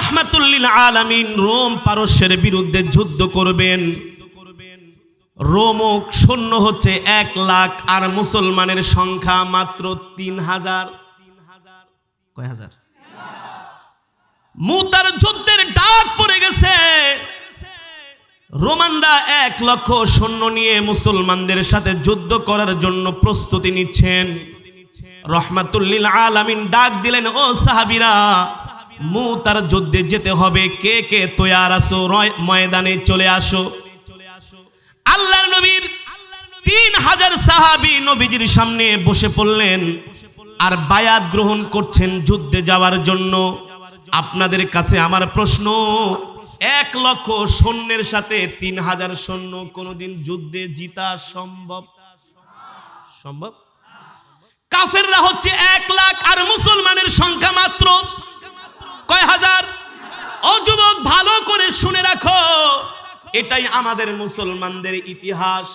রাহমাতুল লিল আলামিন রোম পারস্যের বিরুদ্ধে যুদ্ধ করবেন। রোম সৈন্য হচ্ছে 1 লাখ আর মুসলমানের সংখ্যা মাত্র 3000। কয় হাজার? মুতার যুদ্ধের ডাক পড়ে গেছে। রোমানরা 1 লক্ষ সৈন্য নিয়ে মুসলমানদের সাথে যুদ্ধ করার জন্য প্রস্তুতি নিচ্ছেন। রাহমাতুল লিল আলামিন ডাক দিলেন, ও সাহাবীরা, মুতার যুদ্ধে যেতে হবে, কে কে তৈয়ার আছো? ময়দানে চলে আসো। আল্লাহর নবীর 3000 সাহাবী নবীজির সামনে বসে পড়লেন আর বায়াত গ্রহণ করছেন যুদ্ধে যাওয়ার জন্য। আপনাদের কাছে আমার প্রশ্ন, 1 লক্ষ সৈন্যের সাথে 3000 সৈন্য কোনদিন যুদ্ধে জিতা সম্ভব? সম্ভব? কাফেররা হচ্ছে 1 লাখ আর মুসলমানের সংখ্যা মাত্র কয় হাজার? ও যুবক, ভালো করে শুনে রাখো, এটাই আমাদের মুসলমানদের ইতিহাস।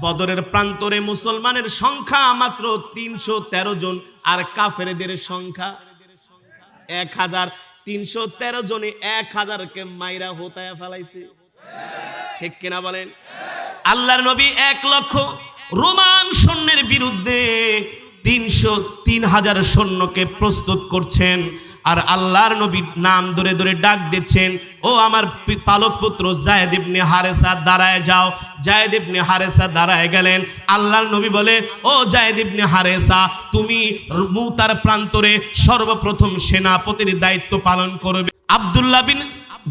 বদরের প্রান্তরে মুসলমানের সংখ্যা মাত্র 313 জন আর কাফেরদের সংখ্যা 1000। 313 জনে 1000কে মাইরা হোতায়া ফেলাইছে। ঠিক কিনা বলেন? আল্লাহর নবী 1 লক্ষ রোমান সৈন্যের বিরুদ্ধে 3000 সৈন্যকে প্রস্তুত করছেন। আর আল্লাহর নবী নাম ধরে ধরে ডাক দিচ্ছেন, ও আমার পালক পুত্র যায়েদ ইবনে হারেসা, দাঁড়ায় যাও। যায়েদ ইবনে হারেসা দাঁড়ায় গেলেন। আল্লাহর নবী বলে, ও যায়েদ ইবনে হারেসা, তুমি মুতার প্রান্তরে সর্বপ্রথম সেনাপতির দায়িত্ব পালন করবে। আব্দুল্লাহ বিন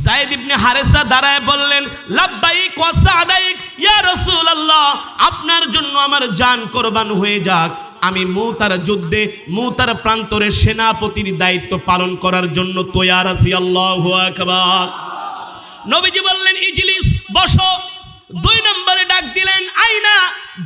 যায়েদ ইবনে হারেসা দাঁড়ায় বললেন, লাব্বাইক ওয়া সাদাইক ইয়া রাসূলুল্লাহ, আপনার জন্য আমার জান কুরবান হয়ে যাক। আমি মুতার যুদ্ধে মুতার প্রান্তরে সেনাপতির দায়িত্ব পালন করার জন্য তৈয়ার আছি। আল্লাহু আকবার। নবীজি বললেন, ইজলিস, বসো। 2 নম্বরে ডাক দিলেন, আইনা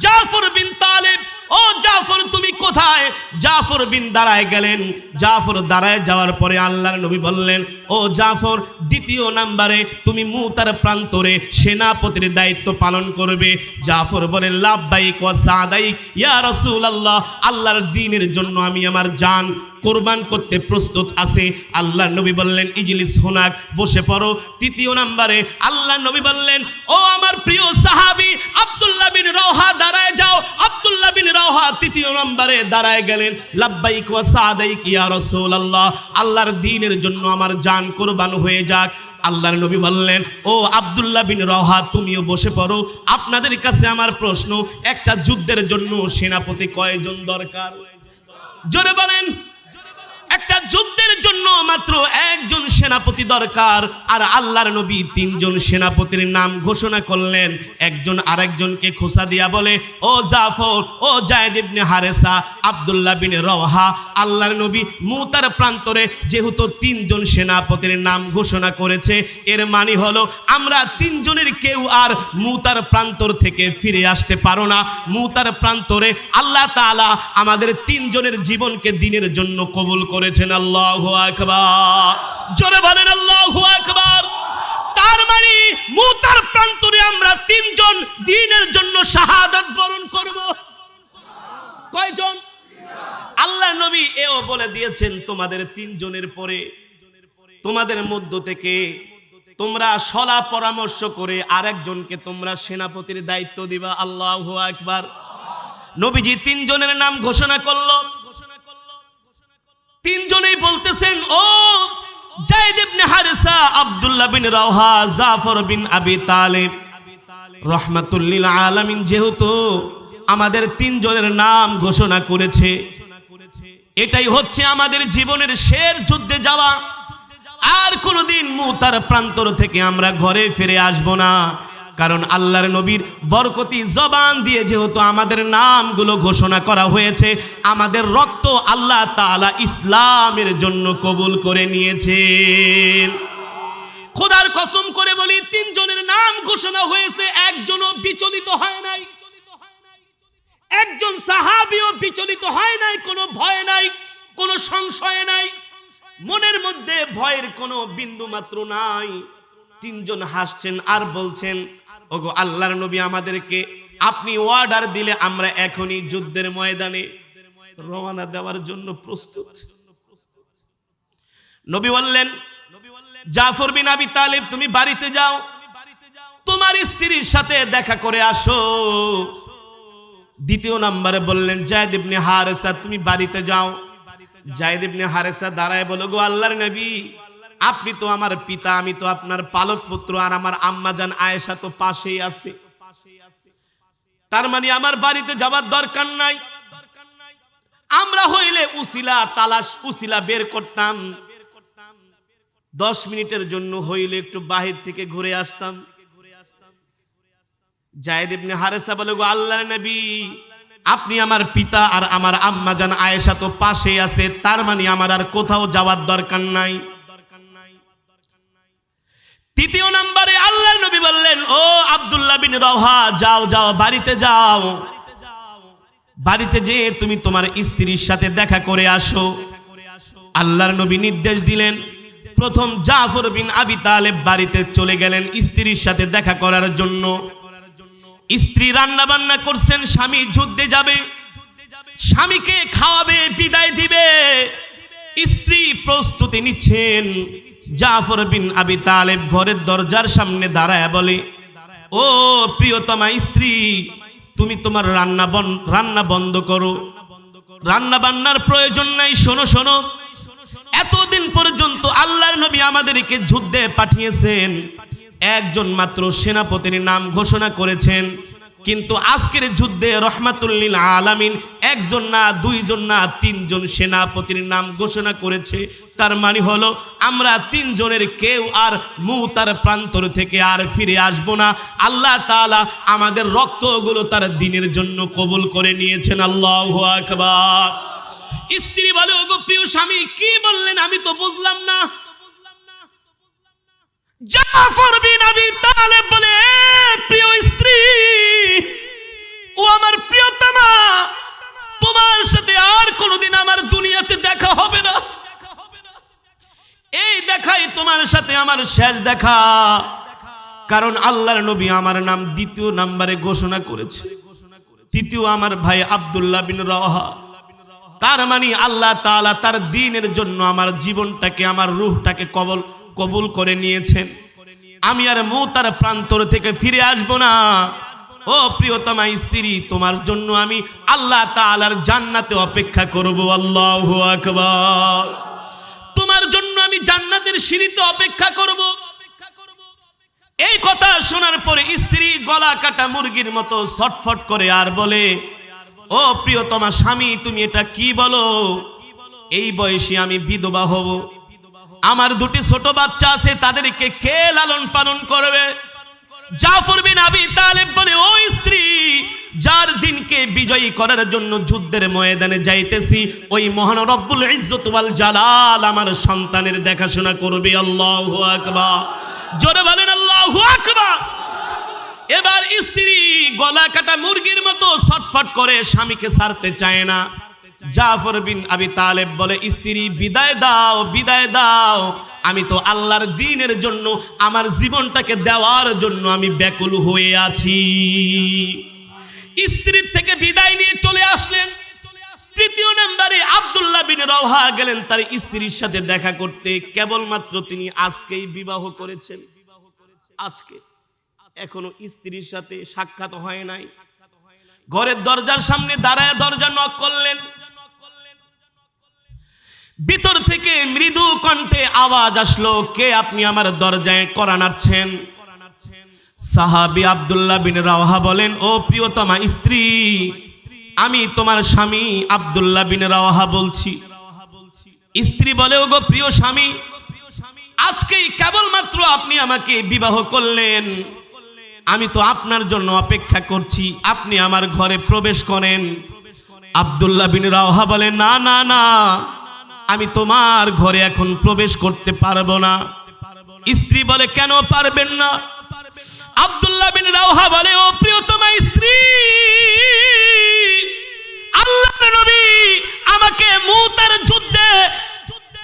জাফর বিন তালেব, ও জাফর তুমি কোথায়? জাফর বিন দাঁড়ায় গেলেন। জাফর দাঁড়ায় যাওয়ার পরে আল্লাহর নবী বললেন, ও জাফর, 2 নম্বরে তুমি মুতার প্রান্তরে সেনাপতির দায়িত্ব পালন করবে। জাফর বলেন, লাব্বাইক ওয়া সাদাইক ইয়া রাসূলুল্লাহ, আল্লাহর দ্বীনের জন্য আমি আমার জান কোরবান করতে প্রস্তুত আছে। আল্লাহ নবী বললেন, ইজলিস হুনাক, বসে পড়ো। 3 নম্বরে আল্লাহ নবী বললেন, ও আমার প্রিয় সাহাবী আব্দুল্লাহ বিন রাওহা, দাঁড়ায় যাও। আব্দুল্লাহ বিন রাওহা 3 নম্বরে দাঁড়ায় গেলেন। লাব্বাইক ওয়া সাদাইক ইয়া রাসূলুল্লাহ, আল্লাহর দ্বীনের জন্য আমার জান কোরবান হয়ে যাক। আল্লাহর নবী বললেন, ও আব্দুল্লাহ বিন রাওহা, তুমিও বসে পড়ো। আপনাদের কাছে আমার প্রশ্ন, একটা যুদ্ধের জন্য সেনাপতি কয়জন দরকার? জোরে বলেন। একটা যুদ্ধের জন্য মাত্র 1 জন সেনাপতি দরকার। আর আল্লাহর নবী 3 জন সেনাপতির নাম ঘোষণা করলেন। একজন আরেকজনকে খোঁচা দিয়া বলে, ও জাফর, ও যায়েদ ইবনে হারেসা, আব্দুল্লাহ বিন রাওহা, আল্লাহর নবী মুতার প্রান্তরে যেহেতু 3 জন সেনাপতির নাম ঘোষণা করেছে, এর মানে হলো আমরা 3 জনের কেউ আর মুতার প্রান্তর থেকে ফিরে আসতে পারো না। মুতার প্রান্তরে আল্লাহ তাআলা আমাদের 3 জনের জীবনকে দ্বীনের জন্য কবুল করেছেন। আল্লাহু আকবার। জোরে বলেন আল্লাহু আকবার। তার মানে মুতার প্রান্তরে আমরা 3 জন দ্বীনের জন্য শাহাদাত বরণ করব। কয়জন? আল্লাহ নবী এও বলে দিয়েছেন, তোমাদের 3 জনের পরে তোমাদের মধ্য থেকে তোমরা সলা পরামর্শ করে আরেকজনকে তোমরা সেনাপতির দায়িত্ব দিবা। আল্লাহু আকবার। নবীজি 3 জনের নাম ঘোষণা করলো। 3 জনেই বলতেছেন, ও যায়েদ ইবনে হারেসা, আব্দুল্লাহ বিন রাওহা, জাফর বিন আবি তালেব। রাহমাতুল লিল আলামিন যেহেতু আমাদের 3 জনের নাম ঘোষণা করেছে, এটাই হচ্ছে আমাদের জীবনের শেষ যুদ্ধে যাওয়া। আর কোনোদিন মুতার প্রান্তর থেকে আমরা ঘরে ফিরে আসব না। কারণ আল্লাহর নবীর বরকতি জবান দিয়ে যেহেতু আমাদের নামগুলো ঘোষণা করা হয়েছে, আমাদের রক্ত আল্লাহ তাআলা ইসলামের জন্য কবুল করে নিয়েছেন। খোদার কসম করে বলি, 3 জনের নাম ঘোষণা হয়েছে, একজনও বিচলিত হয় নাই। একজন সাহাবীও বিচলিত হয় নাই। কোনো ভয় নাই, কোনো সংশয় নাই, মনের মধ্যে ভয়ের কোনো বিন্দু মাত্র নাই। 3 জন হাসছেন আর বলছেন, ওগো আল্লাহর নবী, আমাদেরকে আপনি অর্ডার দিলে আমরা এখনই যুদ্ধের ময়দানে রওনা দেওয়ার জন্য প্রস্তুত। নবী বললেন, জাফর বিন আবি তালেব তুমি বাড়িতে যাও, তোমার স্ত্রীর সাথে দেখা করে আসো। দ্বিতীয় নম্বরে বললেন যায়েদ ইবনে হারেসা তুমি বাড়িতে যাও। যায়েদ ইবনে হারেসা দাঁড়ায় বলো, গো আল্লাহর নবী, আপনি তো আমার পিতা, আমি তো আপনার পালক পুত্র, আর আমার আম্মা জান আয়েশা তো পাশেই আছে, তার মানে আমার বাড়িতে যাবার দরকার নাই। আমরা হইলে উসিলা তালাশ উসিলা বের করতাম, 10 মিনিটের জন্য হইলে একটু বাহির থেকে ঘুরে আসতাম। যায়েদ ইবনে হারেসা বলে, গো আল্লাহর নবী, আপনি আমার পিতা আর আমার আম্মা জান আয়েশা তো পাশেই আছে, তার মানে আমার আর কোথাও যাওয়ার দরকার নাই। তৃতীয় নম্বরে আল্লাহর নবী বললেন, ও আব্দুল্লাহ বিন রওহা, যাও যাও বাড়িতে যাও, বাড়িতে যেয়ে তুমি তোমার স্ত্রীর সাথে দেখা করে আসো। আল্লাহর নবী নির্দেশ দিলেন, প্রথম জাফর বিন আবি তালেব বাড়িতে চলে গেলেন স্ত্রীর সাথে দেখা করার জন্য। স্ত্রী রান্না বান্না করছেন, স্বামী যুদ্ধে যাবে, স্বামীকে খাওয়াবে, বিদায় দিবে, স্ত্রী প্রস্তুতি নিচ্ছেন। জাফর বিন আবি তালেব ঘরের দরজার সামনে দাঁড়ায় বলে, ও প্রিয়তমা স্ত্রী, তুমি তোমার রান্না বন্ধ করো, রান্না বান্নার প্রয়োজন নাই। শোনো শোনো, এতদিন পর্যন্ত আল্লাহর নবী আমাদেরকে যুদ্ধে পাঠিয়েছেন, একজন মাত্র সেনাপতির নাম ঘোষণা করেছেন, কিন্তু আজকের যুদ্ধে রহমাতুল লিল আলামিন একজন না, দুইজন না, 3 জন সেনাপতির নাম ঘোষণা করেছে। তার মানে হলো আমরা 3 জনের কেউ আর মুতার প্রান্তর থেকে আর ফিরে আসব না। আল্লাহ তাআলা আমাদের রক্তগুলো তার দ্বীনের জন্য কবুল করে নিয়েছেন। আল্লাহু আকবার। স্ত্রী বলে, ওগো প্রিয় স্বামী, কি বললেন আমি তো বুঝলাম না। জাফর বিন আবি তালেব বলে, প্রিয় স্ত্রী, ও আমার প্রিয়তমা, তোমার সাথে আর কোনোদিন আমার দুনিয়াতে দেখা হবে না, এই দেখাই তোমার সাথে আমার শেষ দেখা। কারণ আল্লাহর নবী আমার নাম দ্বিতীয় নম্বরে ঘোষণা করেছে, তৃতীয় আমার ভাই আব্দুল্লাহ বিন রওহা। তার মানে আল্লাহ তাআলা তার দ্বীনের জন্য আমার জীবনটাকে, আমার রূহটাকে কবুল করে নিয়েছেন। আমি আর মুতার প্রান্তর থেকে ফিরে আসব না। ও প্রিয়তমা স্ত্রী, তোমার জন্য আমি আল্লাহ তাআলার জান্নাতে অপেক্ষা করব। আল্লাহু আকবার। তোমার জন্য আমি জান্নাতের সিঁড়িতে অপেক্ষা করব। এই কথা শোনার পরে স্ত্রী গলা কাটা মুরগির মতো ছটফট করে আর বলে, ও প্রিয়তমা স্বামী, তুমি এটা কি বলো? এই বয়সে আমি বিধবা হব, আমার 2টি ছোট বাচ্চা আছে, তাদেরকে কে লালন পালন করবে? জাফর বিন আবি তালেব বলে, ও স্ত্রী, যার দিনকে বিজয়ী করার জন্য যুদ্ধের ময়দানে যাইতেছি, ওই মহান রব্বুল ইজ্জত ওয়াল জালাল আমার সন্তানের দেখাশোনা করবে। আল্লাহু আকবার। জোরে বলেন আল্লাহু আকবার। এবার স্ত্রী গলা কাটা মুরগির মতো ছটফট করে স্বামীকে ছাড়তে চায় না। জাফর বিন আবি তালেব বলে, স্ত্রী বিদায় দাও, বিদায় দাও, আমি তো আল্লাহর দ্বীনের জন্য আমার জীবনটাকে দেওয়ার জন্য আমি ব্যাকুল হয়ে আছি। স্ত্রীর থেকে বিদায় নিয়ে চলে আসলেন। তৃতীয় নম্বরে আব্দুল্লাহ বিন রওহা গেলেন তার স্ত্রীর সাথে দেখা করতে। কেবলমাত্র তিনি আজকেই বিবাহ করেছেন, আজকে, এখনো স্ত্রীর সাথে সাক্ষাৎ হয় নাই। ঘরের দরজার সামনে দাঁড়ায় দরজা নক করলেন। ভিতর থেকে মৃদু কণ্ঠে আওয়াজ আসলো, কে আপনি আমার দরজায় কড়া নাড়ছেন? সাহাবী আব্দুল্লাহ বিন রওহা বলেন, ও প্রিয়তমা স্ত্রী, আমি তোমার স্বামী আব্দুল্লাহ বিন রওহা বলছি। স্ত্রী বলে, ওগো প্রিয় স্বামী, আজকেই কেবলমাত্র আপনি আমাকে বিবাহ করলেন, আমি তো আপনার জন্য অপেক্ষা করছি, আপনি আমার ঘরে প্রবেশ করেন। আব্দুল্লাহ বিন রওহা বলে, না না না, আমি তোমার ঘরে এখন প্রবেশ করতে পারবো না। স্ত্রী বলে, কেন পারবেন না? আব্দুল্লাহ বিন রওহা বলে, ও প্রিয়তমা স্ত্রী, আল্লাহর নবী আমাকে মুতার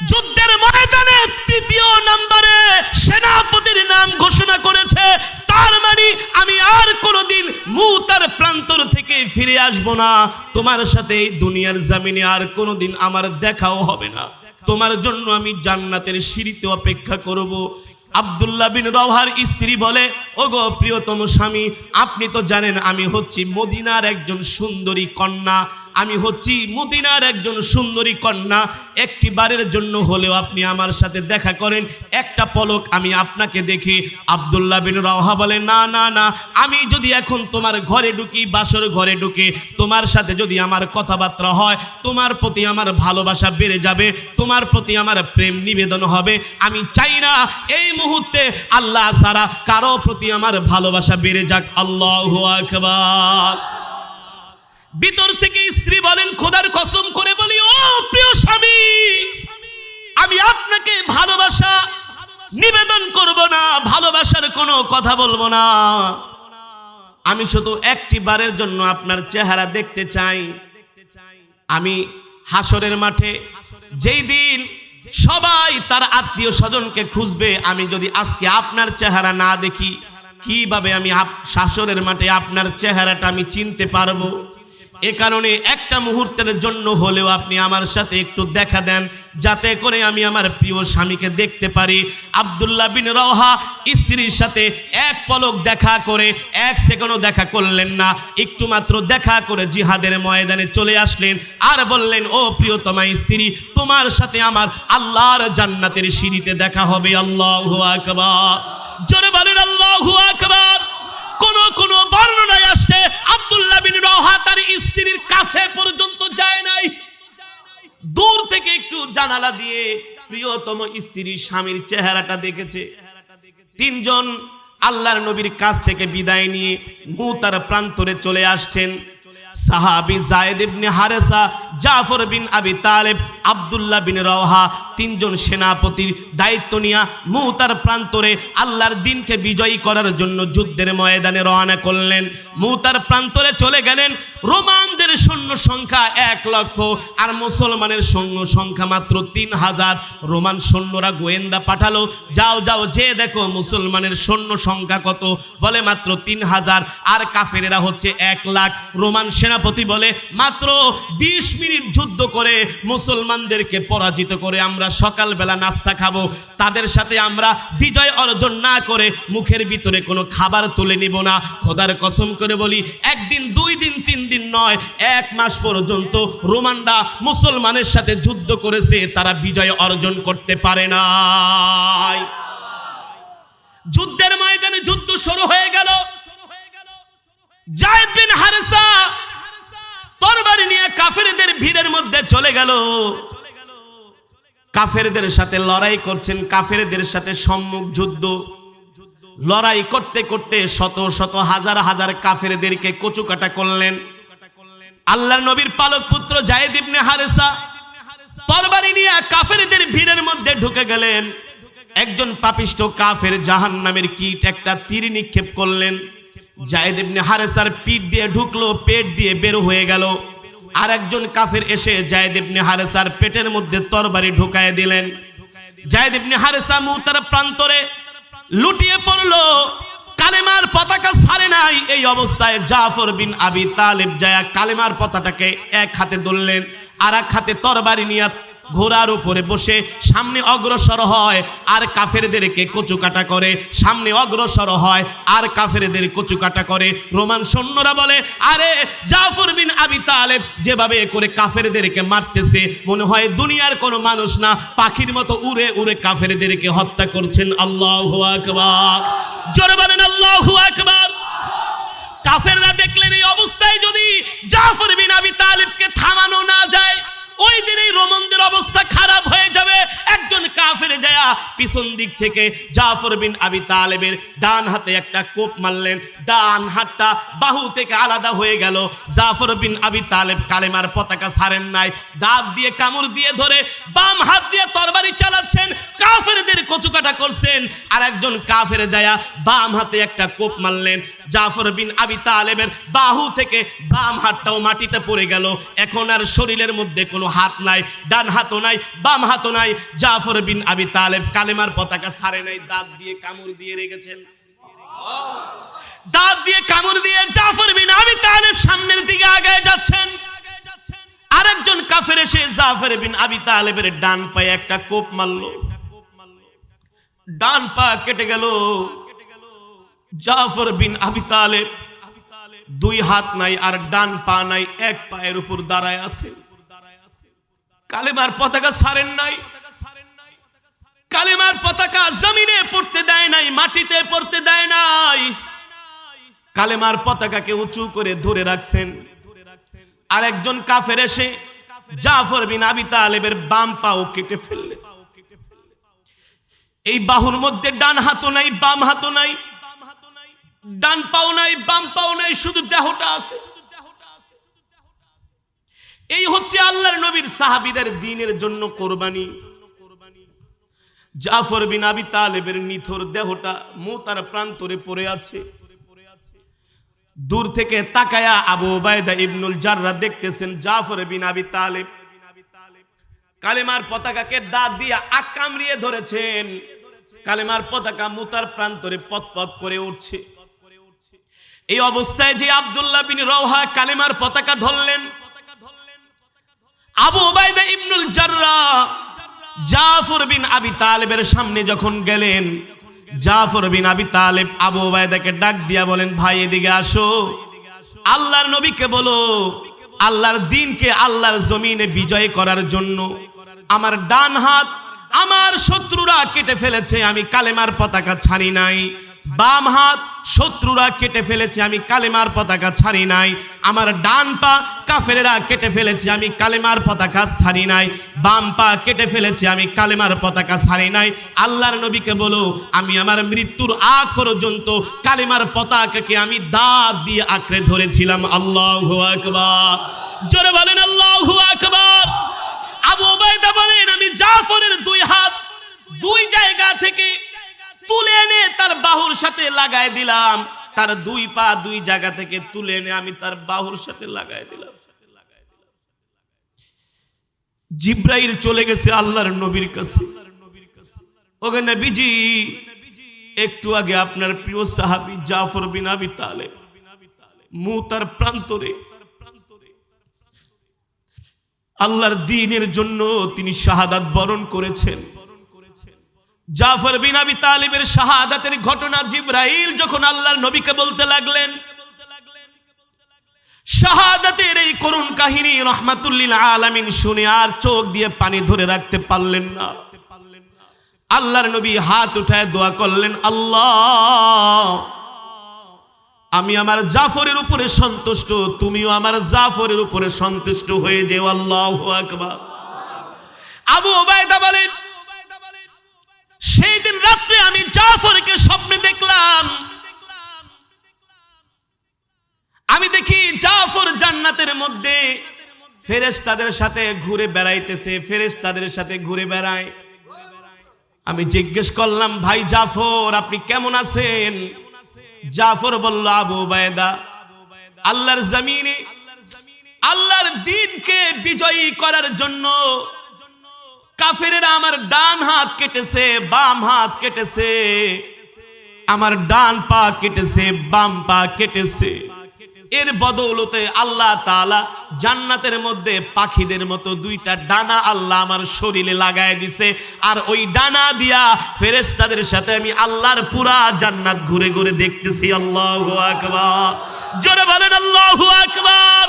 যুদ্ধের ময়দানে 3য় নম্বরে সেনাপতির নাম ঘোষণা করেছে। তার মানে আমি আর কোনোদিন মুতার প্রান্তর থেকে ফিরে আসবো না, তোমার সাথে এই দুনিয়ার জমিনে আর কোনোদিন আমার দেখাও হবে না। তোমার জন্য আমি জান্নাতের সিঁড়িতে অপেক্ষা করব। আব্দুল্লাহ বিন রওহার স্ত্রী বলে, ওগো প্রিয়তম স্বামী, আপনি তো জানেন আমি হচ্ছি মদিনার একজন সুন্দরী কন্যা, আমি হচ্ছি মদিনার একজন সুন্দরী কন্যা, একটি বারের জন্য হলেও আপনি আমার সাথে দেখা করেন, একটা পলক আমি আপনাকে দেখি। আব্দুল্লাহ বিন রওহা বলে, না না না, আমি যদি এখন তোমার ঘরে ঢুকি, বাসর ঘরে ঢুকে তোমার সাথে যদি আমার কথাবার্তা হয়, তোমার প্রতি আমার ভালোবাসা বেড়ে যাবে, তোমার প্রতি আমার প্রেম নিবেদন হবে। আমি চাই না এই মুহূর্তে আল্লাহ ছাড়া কারো প্রতি আমার ভালোবাসা বেড়ে যাক। আল্লাহু আকবার। ভিতর থেকে স্ত্রী বলেন, খোদার কসম করে বলি, ও প্রিয় স্বামী, আমি আপনাকে ভালোবাসা নিবেদন করব না, ভালোবাসার কোনো কথা বলবো না, আমি শুধু একটি বারের জন্য আপনার চেহারা দেখতে চাই। আমি হাসরের মাঠে যেই দিন সবাই তার আত্মীয় স্বজনকে খুঁজবে, আমি যদি আজকে আপনার চেহারা না দেখি, কিভাবে আমি হাসরের মাঠে আপনার চেহারাটা আমি চিনতে পারবো? এ কারণে একটা মুহূর্তের জন্য হলেও আপনি আমার সাথে একটু দেখা দেন, যাতে করে আমি আমার প্রিয় স্বামীকে দেখতে পারি। আব্দুল্লাহ বিন রওহা স্ত্রীর সাথে এক পলক দেখা করে, এক সেকেন্ডও দেখা করলেন না, একটু মাত্র দেখা করে জিহাদের ময়দানে চলে আসলেন আর বললেন, ও প্রিয়তমা স্ত্রী, তোমার সাথে আমার আল্লাহর জান্নাতের সিঁড়িতে দেখা হবে। আল্লাহু আকবার। জোরে বলেন আল্লাহু আকবার। কোন বর্ণনায় আসছে আব্দুল্লাহ বিন রওহা তার স্ত্রীর কাছে পর্যন্ত যায় নাই, দূর থেকে একটু জানালা দিয়ে প্রিয়তম স্ত্রী স্বামীর চেহারাটা দেখেছে। তিনজন আল্লাহর নবীর কাছ থেকে বিদায় নিয়ে মুতার প্রান্তরে চলে আসছেন। সাহাবী যায়েদ ইবনে হারেসা, জাফর বিন আবি তালেব, আব্দুল্লাহ বিন রওহা, তিনজন সেনাপতির দায়িত্ব নিয়ে মুতার প্রান্তরে আল্লাহর দিনকে বিজয়ী করার জন্য যুদ্ধের ময়দানে রওনা করলেন। মুতার প্রান্তরে চলে গেলেন। রোমানদের সৈন্য সংখ্যা 1 লক্ষ আর মুসলমানের সৈন্য সংখ্যা মাত্র 3000। রোমান সৈন্যরা গোয়েন্দা পাঠালো, যাও যাও যে দেখো মুসলমানের সৈন্য সংখ্যা কত, বলে মাত্র 3000, আর কাফেরেরা হচ্ছে 1 লাখ। রোমান সেনাপতি বলে, মাত্র 20 মিনিট যুদ্ধ করে মুসলমানদেরকে পরাজিত করে আমরা সকালবেলা নাস্তা খাবো, তাদের সাথে আমরা বিজয় অর্জন না করে মুখের ভিতরে কোনো খাবার তুলে নিব না। খোদার কসম করে বলি, একদিন, 2 দিন, 3 দিন নয়, 1 মাস পর্যন্ত রোমানরা মুসলমানের সাথে যুদ্ধ করেছে, তারা বিজয় অর্জন করতে পারে নাই। যুদ্ধের ময়দানে যুদ্ধ শুরু হয়ে গেল। যায়েদ বিন হারেসা তরবারি নিয়ে কাফেরদের ভিড়ের মধ্যে চলে গেল। কাফেরদের সাথে লড়াই করছেন, কাফেরদের সাথে সম্মুখ যুদ্ধ। লড়াই করতে করতে শত শত হাজার হাজার কাফেরদেরকে কচুকাটা করলেন। আল্লাহর নবীর পালক পুত্র যায়েদ ইবনে হারেসা তরবারি নিয়ে কাফেরদের ভিড়ের মধ্যে ঢুকে গেলেন। একজন পাপিষ্ঠ কাফের জাহান্নামের কীট একটা তীর নিক্ষেপ করলেন। যায়েদ ইবনে হারেসার পিঠ দিয়ে ঢুকলো, পেট দিয়ে বের হয়ে গেল। আর একজন কাফের এসে যায়েদ ইবনে হারেসার পেটের মধ্যে তরবারি ঢুকায় দিলেন। যায়েদ ইবনে হারেসা মুতার প্রান্তরে লুটিয়ে পড়লো, কালেমার পতাকা ছাড়ে নাই। এই অবস্থায় জাফর বিন আবি তালেব যায় কালেমার পতাকাটাকে এক হাতে ধরলেন, আর এক হাতে তরবারি নিয়ে ঘোড়ার উপরে বসে সামনে অগ্রসর হয় আর কাফেরদেরকে কচুকাটা করে, সামনে অগ্রসর হয় আর কাফেরদের কচুকাটা করে। রোমান সৈন্যরা বলে, আরে জাফর বিন আবি তালেব যেভাবে করে কাফেরদেরকে মারতেছে, মনে হয় দুনিয়ার কোনো মানুষ না, পাখির মতো উড়ে উড়ে কাফেরদেরকে হত্যা করছেন। আল্লাহু আকবার। জোরে বলেন আল্লাহু আকবার। কাফেররা দেখলেন এই অবস্থায় যদি জাফর বিন আবি তালেবকে থামানো না যায়, ওই দিনই রোমানদের অবস্থা খারাপ হয়ে যাবে। একজন কাফের যায় পিছন দিক থেকে জাফর বিন আবি তালেবের ডান হাতে একটা কোপ মারলেন, ডান হাতটা বাহু থেকে আলাদা হয়ে গেল। জাফর বিন আবি তালেব কালেমার পতাকা ছাড়েন নাই, দাঁত দিয়ে কামড় দিয়ে ধরে বাম হাত দিয়ে তরবারি চালাচ্ছেন, কাফেরদের কচুকাটা করছেন। আর একজন কাফের যায় বাম হাতে একটা কোপ মারলেন, জাফর বিন আবি তালেবের বাহু থেকে বাম হাতটাও মাটিতে পড়ে গেল। এখন আর শরীরের মধ্যে কোনো হাত নাই, ডান হাতও নাই, বাম হাতও নাই। জাফর বিন আবি তালেব কালেমার পতাকা ছাড়ে নাই, দাঁত দিয়ে কামড় দিয়ে রেখেছেন। দাঁত দিয়ে কামড় দিয়ে জাফর বিন আবি তালেব সামনের দিকে আগায় যাচ্ছেন। আরেকজন কাফের এসে জাফর বিন আবি তালেবের ডান পায়ে একটা কোপ মারলো, ডান পা কেটে গেল। জাফর বিন আবি তালেব দুই হাত নাই আর ডান পা নাই, এক পায়ের উপর দাঁড়ায় আছে। কালেমার পতাকা ছাড়েন নাই, কালেমার পতাকা জমিনে পড়তে দেয় নাই, মাটিতে পড়তে দেয় নাই, কালেমার পতাকাকে উঁচু করে ধরে রাখছেন। আরেকজন কাফের এসে জাফর বিন আবি তালেবের বাম পাও কেটে ফেললেন। এই বাহুর মধ্যে ডান হাতও নাই, বাম হাতও নাই, ডান পাও নাই, বাম পাও নাই, শুধু দেহটা আছে। এই হচ্ছে আল্লাহর নবীর সাহাবীদের দ্বীনের জন্য কোরবানি। জাফর বিন আবি তালেবের নিথর দেহটা মুতার প্রান্তরে পড়ে আছে। দূর থেকে তাকায়া আবু উবাইদা ইবনুল জাররাহ দেখতেছেন জাফর বিন আবি তালেব কালেমার পতাকাকে দাঁত দিয়ে আকামড়িয়ে ধরেছেন। কালেমার পতাকা মুতার প্রান্তরে পতপত করে উঠছে। এই অবস্থায় যে আব্দুল্লাহ বিন রওহা কালেমার পতাকা ধরলেন, আবু উবাইদা ইবনুল জাররাহ জাফর বিন আবি তালেবের সামনে যখন গেলেন, জাফর বিন আবি তালেব আবু উবাইদাকে ডাক দিয়া বলেন, ভাই এদিকে আসো, আল্লাহর নবীকে বলো আল্লাহর দ্বীনকে আল্লাহর জমিনে বিজয় করার জন্য আমার ডান হাত আমার শত্রুরা কেটে ফেলেছে, আমি কালেমার পতাকা ছাড়ি নাই। বাম হাত শত্রুরা কেটে ফেলেছে, আমি কালেমার পতাকা ছাড়ি নাই। আমার ডান পা কাফেরেরা কেটে ফেলেছে, আমি কালেমার পতাকা ছাড়ি নাই। বাম পা কেটে ফেলেছে, আমি কালেমার পতাকা ছাড়ি নাই। আল্লাহর নবীকে বলো আমি আমার মৃত্যুর আগ পর্যন্ত কালেমার পতাকাকে আমি দাঁত দিয়ে আঁকড়ে ধরেছিলাম। আল্লাহু আকবার, জোরে বলেন আল্লাহু আকবার। আবু উবাইদা বলেন আমি জাফরের দুই হাত দুই জায়গা থেকে তুলে এনে তার বাহুর সাথে লাগাই দিলাম, তার দুই পা দুই জায়গা থেকে তুলে এনে আমি তার বাহুর সাথে লাগাই দিলাম। জিব্রাইল চলে গেছে আল্লাহর নবীর কাছে, ওগো নবীজি একটু আগে আপনার প্রিয় সাহাবী জাফর বিন আবি তালেব মুতার প্রান্তরে আল্লাহর দ্বীনের জন্য তিনি শাহাদাত বরণ করেছেন। জাফর বিন আবি তালেবের শাহাদাতের ঘটনা জিব্রাইল যখন আল্লাহর নবীকে বলতে লাগলেন, শাহাদাতের এই করুণ কাহিনী রাহমাতুল লিল আলামিন শুনে আর চোখ দিয়ে পানি ধরে রাখতে পারলেন না। আল্লাহর নবী হাত উঠায় দোয়া করলেন, আল্লাহ আমি আমার জাফরের উপরে সন্তুষ্ট, তুমিও আমার জাফরের উপরে সন্তুষ্ট হয়ে যেও। আল্লাহু আকবার। আবু উবাইদা বলেন সেই দিন রাত্রে আমি জাফরকে স্বপ্নে দেখলাম, আমি দেখি জাফর জান্নাতের মধ্যে ফেরেশতাদের সাথে ঘুরে বেড়াইতেছে, ফেরেশতাদের সাথে ঘুরে বেড়ায়। আমি জিজ্ঞেস করলাম, ভাই জাফর আপনি কেমন আছেন? জাফর বলল, আবু উবাইদা আল্লাহর জমিনে আল্লাহর দ্বীনকে বিজয়ী করার জন্য কাফেরেরা আমার ডান হাত কেটেছে, বাম হাত কেটেছে, আমার ডান পা কেটেছে, বাম পা কেটেছে। এর বদৌলতে আল্লাহ তাআলা জান্নাতের মধ্যে পাখিদের মতো দুইটা ডানা আল্লাহ আমার শরীরে লাগায় দিছে, আর ওই ডানা দিয়া ফেরেশতাদের সাথে আমি আল্লাহর পুরা জান্নাত ঘুরে ঘুরে দেখতেছি। আল্লাহু আকবার, জোরে বলেন আল্লাহু আকবার।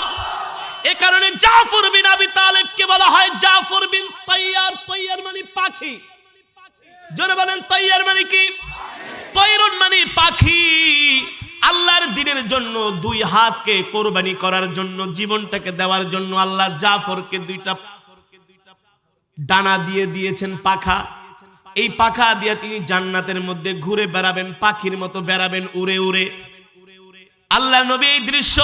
এ কারণে জাফর বিন আবি তালেবকে বলা হয় জাফর বিন তাইয়ার। তাইয়ার মানে পাখি, জোরে বলেন তাইয়ার মানে কি? তাইরুন মানে পাখি। আল্লাহর দ্বীনের জন্য দুই হাতকে কোরবানি করার জন্য, জীবনটাকে দেওয়ার জন্য আল্লাহ জাফরকে দুইটা ডানা দিয়ে দিয়েছেন, পাখা। এই পাখা দিয়ে তিনি জান্নাতের মধ্যে ঘুরে বেড়াবেন, পাখির মতো বেড়াবেন উড়ে উড়ে। আল্লাহর নবী এই দৃশ্য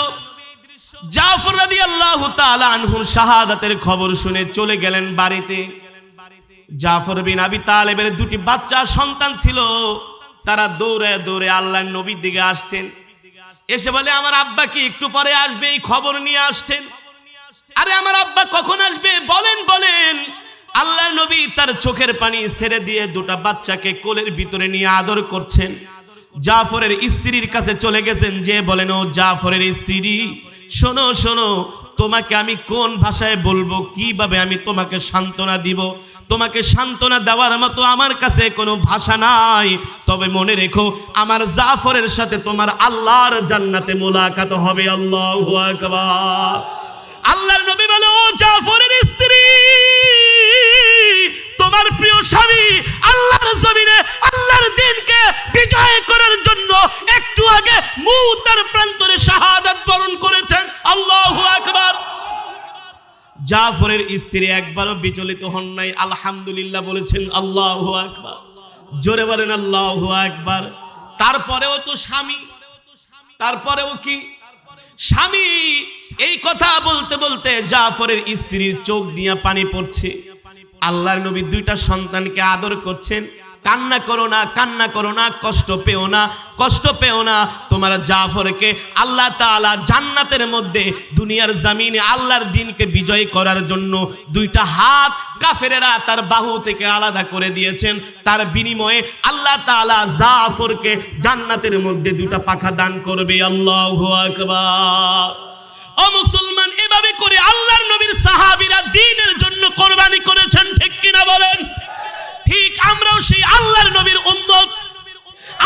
জাফর রাদিয়াল্লাহু তাআলা আনহুর শাহাদাতের খবর শুনে চলে গেলেন বাড়িতে। জাফর বিন আবি তালেবের দুটি বাচ্চা সন্তান ছিল, তারা দৌড়ে দৌড়ে আল্লাহর নবীর দিকে আসছেন। এসে বলে আমার আব্বা কি একটু পরে আসবে, এই খবর নিয়ে আসছেন। আরে আমার আব্বা কখন আসবে বলেন বলেন। আল্লাহর নবী তার চোখের পানি ছেড়ে দিয়ে দুটা বাচ্চাকে কোলের ভিতরে নিয়ে আদর করছেন। জাফরের স্ত্রীর কাছে চলে গেছেন, যে বলেন ও জাফরের স্ত্রী শোনো শোনো, তোমাকে আমি কোন ভাষায় বলবো, কিভাবে আমি তোমাকে সান্ত্বনা দিব। তোমাকে সান্ত্বনা দেওয়ার মতো আমার কাছে কোনো ভাষা নাই। তবে মনে রেখো, আমার জাফরের সাথে তোমার আল্লাহর জান্নাতে মোলাকাত হবে। আল্লাহু আকবার। আল্লাহর নবী বলে, ও জাফরের স্ত্রী, তোমার প্রিয় স্বামী আল্লাহর জমিনে আল্লাহর দ্বীনকে বিজয় করার জন্য একটু আগে মুতার প্রান্তরে শাহাদাত বরণ করেছেন। আল্লাহু আকবার। জাফরের স্ত্রী একবারও বিচলিত হন নাই, আলহামদুলিল্লাহ বলেছেন। আল্লাহু আকবার। জোরে বলেন আল্লাহু আকবার। তারপরেও তো স্বামী, তারপরেও কি স্বামী এই কথা বলতে বলতে জাফরের স্ত্রীর চোখ দিয়ে পানি পড়ছে। আল্লাহর নবী দুইটা সন্তানকে আদর করছেন। কান্না করো না, কান্না করো না, কষ্ট পেও না, কষ্ট পেও না। তোমার জাফরকে আল্লাহ তাআলা জান্নাতের মধ্যে দুনিয়ার জমিনে আল্লাহর দ্বীনকে বিজয় করার জন্য দুইটা হাত কাফেরেরা তার বাহু থেকে আলাদা করে দিয়েছেন। তার বিনিময়ে আল্লাহ তাআলা জাফরকে জান্নাতের মধ্যে দুইটা পাখা দান করবে। আল্লাহু আকবার। ও মুসলমান, এভাবে করে আল্লাহর নবীর সাহাবীরা দ্বীনের জন্য কোরবানি করেছেন, ঠিক কিনা বলেন? ঠিক আমরাও সেই আল্লাহর নবীর উম্মত।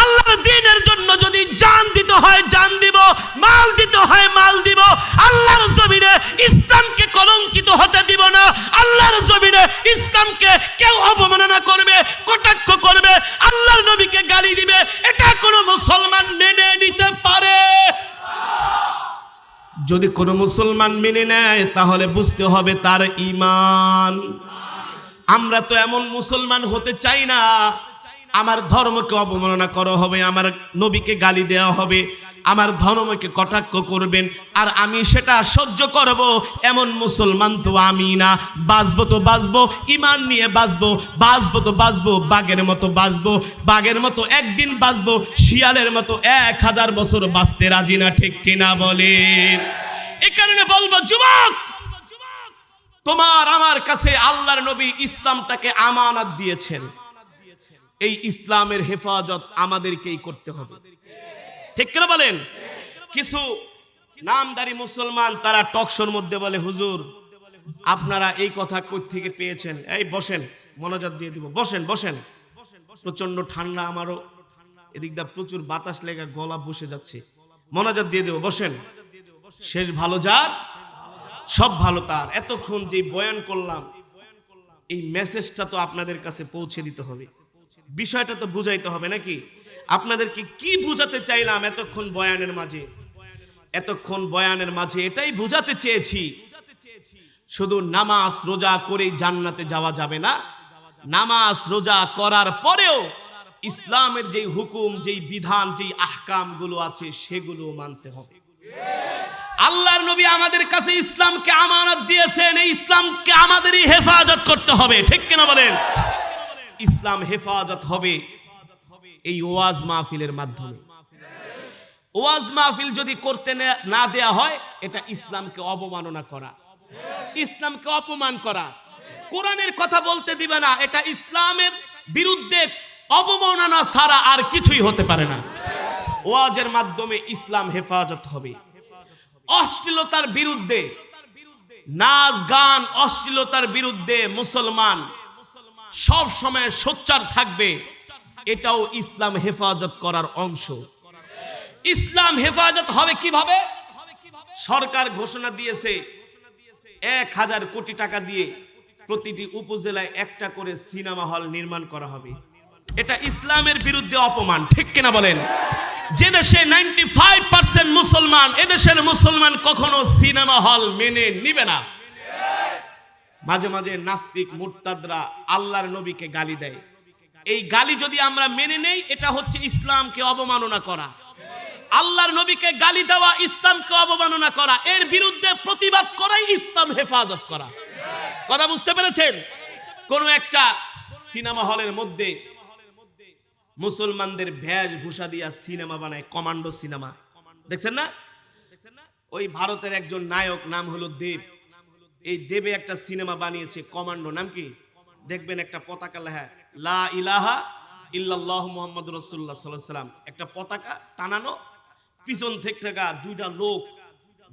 আল্লাহর দ্বীনের জন্য যদি জান দিতে হয় জান দিব, মাল দিতে হয় মাল দিব। আল্লাহর জমিনে ইসলামকে কলঙ্কিত হতে দিব না। আল্লাহর জমিনে ইসলামকে কেউ অবমাননা করবে, কটাক্ষ করবে, আল্লাহর নবীকে গালি দিবে, এটা কোনো মুসলমান মেনে নিতে পারে? যদি কোনো মুসলমান মেনে নেয় তাহলে বুঝতে হবে তার ঈমান। আমরা তো এমন মুসলমান হতে চাই না, আমার ধর্মকে অবমাননা করা হবে, আমার নবীকে গালি দেওয়া হবে, আমার ধর্মকে কটাক্ষ করবেন আর আমি সেটা সহ্য করব, এমন মুসলমান তো আমি না। বাঁচবো তো বাঁচবো ঈমান নিয়ে বাঁচবো, বাঁচবো তো বাঁচবো বাঘের মতো বাঁচবো, বাঘের মতো একদিন বাঁচবো, শিয়ালের মতো 1000 বছর বাঁচতে রাজি না, ঠিক কিনা বলেন? এই কারণে বলবো, যুবক, তোমার আমার কাছে আল্লাহর নবী ইসলামটাকে আমানত দিয়েছেন। এই ইসলামের হেফাজত আমাদেরকেই করতে হবে, ঠিক কিনা বলেন? কিছু নামদারি মুসলমান তারা টকশোর মধ্যে বলে, হুজুর আপনারা এই কথা কই থেকে পেয়েছেন? এই বসেন, মনোযোগ দিয়ে দিব, বসেন বসেন। প্রচন্ড ঠান্ডা, আমারও এদিক দা প্রচুর বাতাস লেগে গলা বসে যাচ্ছে, মনোযোগ দিয়ে দেব, বসেন। শেষ ভালো যার, সব ভালো তার। এতক্ষণ যে বয়ান করলাম, এই মেসেজটা তো আপনাদের কাছে পৌঁছে দিতে হবে, বিষয়টা তো বুঝাইতে হবে নাকি? আপনাদেরকে কি বুঝাতে চাইলাম এতক্ষণ বয়ানের মাঝে? এতক্ষণ বয়ানের মাঝে এটাই বুঝাতে চেয়েছি, শুধু নামাজ রোজা করেই জান্নাতে যাওয়া যাবে না। নামাজ রোজা করার পরেও ইসলামের যেই হুকুম, যেই বিধান, যেই আহকাম গুলো আছে সেগুলো মানতে হবে। আল্লাহর নবী আমাদের কাছে ইসলামকে আমানত দিয়েছেন, এই ইসলামকে আমাদেরই হেফাজত করতে হবে, ঠিক কিনা বলেন? ইসলাম হেফাজত হবে এই ওয়াজ মাহফিলের মাধ্যমে। ওয়াজ মাহফিল যদি করতে না দেয়া হয়, এটা ইসলামকে অবমাননা করা, ইসলামকে অপমান করা। কোরআনের কথা বলতে দিবে না, এটা ইসলামের বিরুদ্ধে অবমাননা ছাড়া আর কিছুই হতে পারে না। ওয়াজের মাধ্যমে ইসলাম হেফাজত হবে। অশ্লীলতার বিরুদ্ধে, নাচ গান অশ্লীলতার বিরুদ্ধে মুসলমান সব সময় সোচ্চার থাকবে, এটাও ইসলাম হেফাজত করার অংশ। ইসলাম হেফাজত হবে কিভাবে? সরকার ঘোষণা দিয়েছে 1000 কোটি টাকা দিয়ে প্রতিটি উপজেলায় একটা করে সিনেমা হল নির্মাণ করা হবে। এটা ইসলামের বিরুদ্ধে অপমান, ঠিক কিনা বলেন? যে দেশে 95% মুসলমান, এদেশের মুসলমান কখনো সিনেমা হল মেনে নিবে না। মাঝে মাঝে নাস্তিক মুরতাদরা আল্লাহর নবীকে গালি দেয়। এই গালি যদি আমরা মেনে নেই, এটা হচ্ছে ইসলামকে অবমাননা করা। আল্লাহর নবীকে গালি দেওয়া ইসলামকে অবমাননা করা, এর বিরুদ্ধে প্রতিবাদ করাই ইসলাম হেফাজত করা। কথা বুঝতে পেরেছেন? কোন একটা সিনেমা হলের মধ্যে মুসলমানদের বেশভূষা দিয়া সিনেমা বানায়, কমান্ডো সিনেমা, দেখছেন না? ওই ভারতের একজন নায়ক, নাম হলো দেব। এই দেবে একটা সিনেমা বানিয়েছে কমান্ডো, নাম কি? দেখবেন একটা পতাকা লেখা লা ইলাহা ইল্লাল্লাহু মুহাম্মাদুর রাসূলুল্লাহ সাল্লাল্লাহু আলাইহি ওয়াসাল্লাম, একটা পতাকা টানানো, পিছন থেকে দুইটা লোক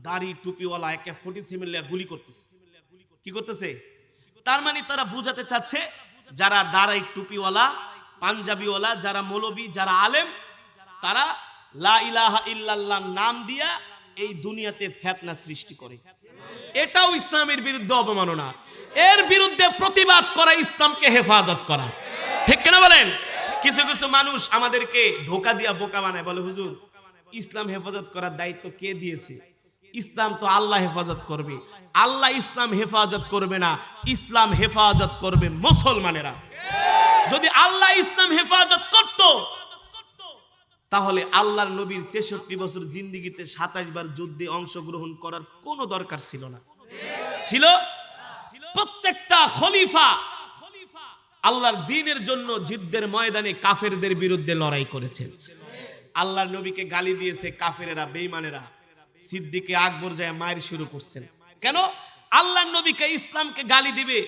দাড়ি টুপিওয়ালা একে 47 গুলি করতেছে। কি করতেছে? তার মানে তারা বুঝাতে চাচ্ছে যারা দাড়ি টুপিওয়ালা, পাঞ্জাবিওয়ালা, যারা মৌলবী, যারা আলেম, তারা লা ইলাহা ইল্লাল্লাহ নাম দিয়া এই দুনিয়াতে ফিতনা সৃষ্টি করে। এটাও ইসলামের বিরুদ্ধে অবমাননা। এর বিরুদ্ধে প্রতিবাদ করা ইসলামকে হেফাজত করা। ঠিক কিনা বলেন? কিছু কিছু মানুষ আমাদেরকে ধোকা দিয়া বোকা বানায়, বলে হুজুর ইসলাম হেফাজত করার দায়িত্ব কে দিয়েছে? ইসলাম তো আল্লাহ হেফাজত করবে। আল্লাহ ইসলাম হেফাজত করবে না, ইসলাম হেফাজত করবে মুসলমানেরা। যদি আল্লাহ ইসলাম হেফাজত করত তাহলে আল্লাহর নবীর 63 বছর জিন্দেগিতে 27 বার যুদ্ধে অংশগ্রহণ করার কোনো দরকার ছিল না। ছিল? প্রত্যেকটা খলিফা আল্লাহর দ্বীনের জন্য যুদ্ধের ময়দানে কাফেরদের বিরুদ্ধে লড়াই করেছেন। আল্লাহর নবীকে গালি দিয়েছে কাফেরেরা, বেঈমানেরা। সিদ্দিকে আকবর যায় মায়ের শুরু করছেন। কেন? আল্লাহর নবীকে, ইসলামকে গালি দিবে,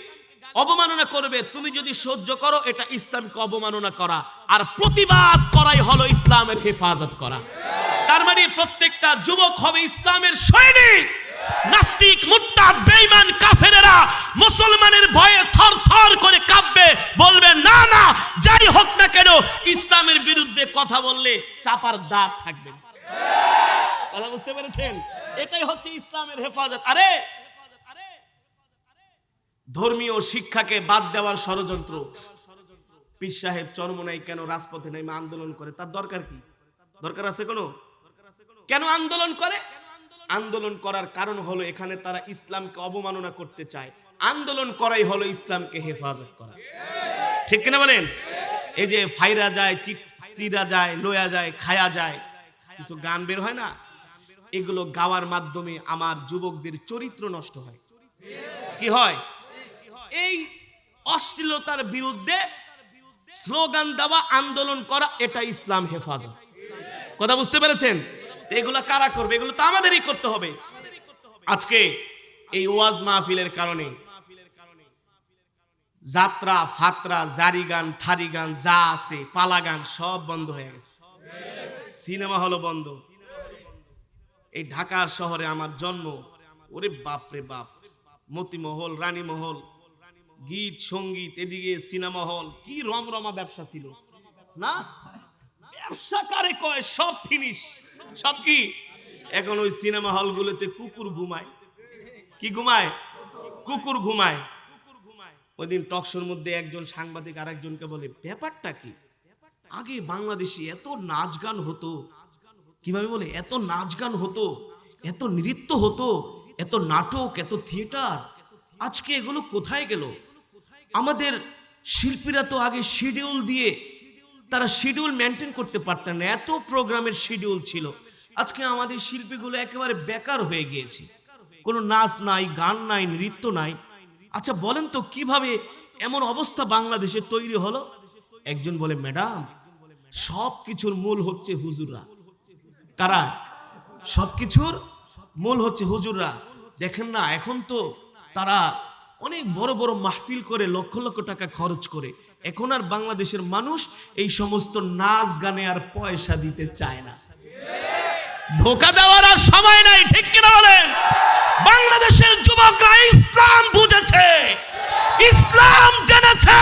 অবমাননা করবে। তুমি যদি সহ্য করো, এটা ইসলামকে অবমাননা করা, আর প্রতিবাদ করাই হলো ইসলামের হেফাজত করা। তার মানে প্রত্যেকটা যুবক হবে ইসলামের সৈনিক। নাস্তিক, মুরতাদ, বেঈমান কাফেরেরা মুসলমানের ভয়ে থরথর করে কাঁপবে, বলবে না না, যাই হোক না কেন ইসলামের বিরুদ্ধে কথা বললে চাপার দাগ থাকবে। কথা বুঝতে পেরেছেন? এটাই হচ্ছে ইসলামের হেফাজত। আরে ধর্মীয় শিক্ষাকে বাদ দেওয়ার ষড়যন্ত্র। পীর সাহেব চরমোনাই কেন রাজপথে নেমে আন্দোলন করে? তার দরকার কি? দরকার আছে কোনো? কেন আন্দোলন করে? আন্দোলন করার কারণ হলো এখানে তারা ইসলামকে অবমাননা করতে চায়। আন্দোলন করাই হলো ইসলামকে হেফাজত করা। ঠিক কিনা বলেন? এই যে ফাইরা যায়, চিরা যায়, লোয়া যায়, খায়া যায়, কিছু গান বের হয় না, এগুলো গাওয়ার মাধ্যমে আমার যুবকদের চরিত্র নষ্ট হয়। কি হয়? এই অশ্লীলতার বিরুদ্ধে স্লোগান দেওয়া, আন্দোলন করা, এটা ইসলাম হেফাজত। কথা বুঝতে পেরেছেন? এগুলো কারা করবে? এগুলো তো আমাদেরই করতে হবে। আজকে এই ওয়াজ মাহফিলের কারণে যাত্রা, ফাত্রা, জারি গান, ঠারি গান যা আছে, পালা গান সব বন্ধ হয়ে গেছে। সিনেমা হলও বন্ধ। এই ঢাকার শহরে আমার জন্ম, ওরে বাপ রে বাপ, মতিমহল, রানীমহল, গীত সঙ্গীত, এদিকে সিনেমা হল, কি রমরমা ব্যবসা ছিল না? ব্যবসা কারে কয়? সব ফিনিশ, সব কি? এখন ওই সিনেমা হলগুলোতে কুকুর ঘুমায়। কি ঘুমায়? কুকুর ঘুমায়। ওই দিন টকশোর মধ্যে একজন সাংবাদিক আরেকজনকে বলে, ব্যাপারটা কি? আগে বাংলাদেশে এত নাচ গান হতো। কিভাবে বলে? এত নাচ গান হতো, এত নৃত্য হতো, এত নাটক, এত থিয়েটার, আজকে এগুলো কোথায় গেল? আমাদের শিল্পীরা তো আগে শিডিউল দিয়ে, তারা শিডিউল মেনটেন করতে পারতেন না, এত প্রোগ্রামের শিডিউল ছিল। আজকে আমাদের শিল্পীগুলো একেবারে বেকার হয়ে গিয়েছে, কোনো নাচ নাই, গান নাই, নৃত্য নাই। আচ্ছা বলেন তো কিভাবে এমন অবস্থা বাংলাদেশে তৈরি হলো? একজন বলে, ম্যাডাম সব কিছুর মূল হচ্ছে হুজুররা। কারা? সবকিছুর মূল হচ্ছে হুজুররা। দেখেন না, এখন তো তারা অনেক বড় বড় মাহফিল করে লক্ষ লক্ষ টাকা খরচ করে। এখন আর বাংলাদেশের মানুষ এই সমস্ত নাচ গানে আর পয়সা দিতে চায় না। ধোকা দেওয়ার আর সময় নাই। ঠিক কিনা বলেন? বাংলাদেশের যুবকরা ইসলাম বুঝেছে, ইসলাম জেনেছে।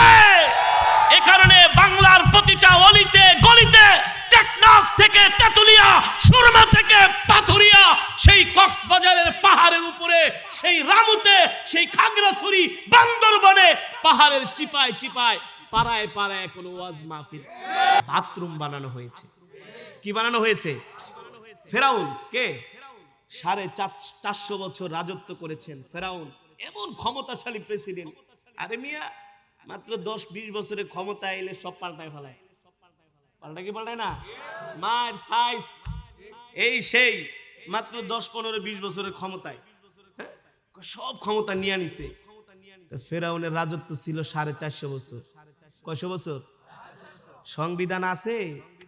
এ কারণে বাংলার প্রতিটা অলিতে গলিতে, টেকনাফ থেকে তেতুলিয়া, সুরমা থেকে পাথুরিয়া, সেই কক্সবাজারের পাহাড়ের উপরে, সেই রামুতে, সেই খাগড়াছড়ি, বান্দরবনে, পাহাড়ের চিপায় চিপায়, পাড়ায় পাড়ায় এখন ওয়াজ মাহফিল, বাথরুম বানানো হয়েছে। কি বানানো হয়েছে? ফেরাউন কে? 450 বছর রাজত্ব করেছেন ফেরাউন, এমন ক্ষমতাশালী প্রেসিডেন্ট। আরে মিয়া, মাত্র 10-20 বছরে ক্ষমতা এলে সব পাল্টায় ফেলায়। পাল্টা কি পাল্টায় না? মায়ের সাইজ এই সেই, মাত্র 10-15-20 বছরের ক্ষমতায় সব ক্ষমতা নিয়ে নিছে। ফেরাউনের রাজত্ব ছিল 450 বছর। কয়শো বছর? সংবিধান আছে,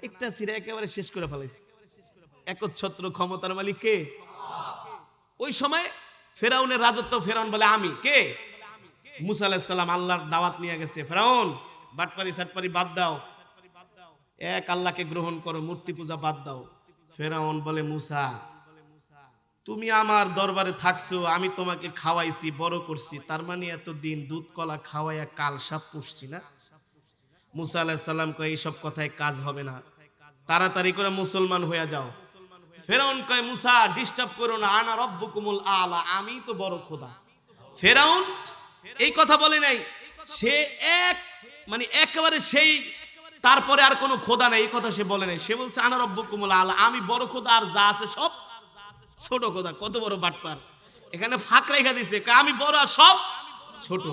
একটা ছিঁড়ে একেবারে শেষ করে ফেলাইছে। একচ্ছত্র ক্ষমতার মালিক কে? ওই সময় ফেরাউনের রাজত্ব। ফেরাউন বলে, আমি কে? মুসা আলাইহিস সালাম আল্লাহর দাওয়াত নিয়ে গেছে, ফেরাউন বাটপারি সাটপারি বাদ দাও, এক আল্লাহকে গ্রহণ করো, মূর্তি পূজা বাদ দাও। ফেরাউন বলে, মুসা তুমি আমার দরবারে থাকছো, আমি তোমাকে খাওয়াইছি, বড় করছি, তার মানে এতদিন দুধ কলা খাওয়াইয়া কাল সাপ পুষছি না? মুসা আলাইহিস সালাম কয় এইসব কথায় কাজ হবে না, তাড়াতাড়ি করে মুসলমান হয়ে যাও। ফেরাউন কয় মুসা ডিস্টার্ব করো না, আনা রব্বুকুমুল আলা, আমি তো বড় খোদা। ফেরাউন এই কথা বলে নাই, সে মানে একেবারে সেই, তারপরে আর কোনো খোদা নাই এই কথা সে বলে নাই। সে বলছে আনা রব্বুকুমুল আলা, আমি বড় খোদা, আর যা আছে সব ছোট খোদা। কত বড় বাটপার! এখানে ফাঁক রেখা দিছে, আমি বড় আর সব ছোট।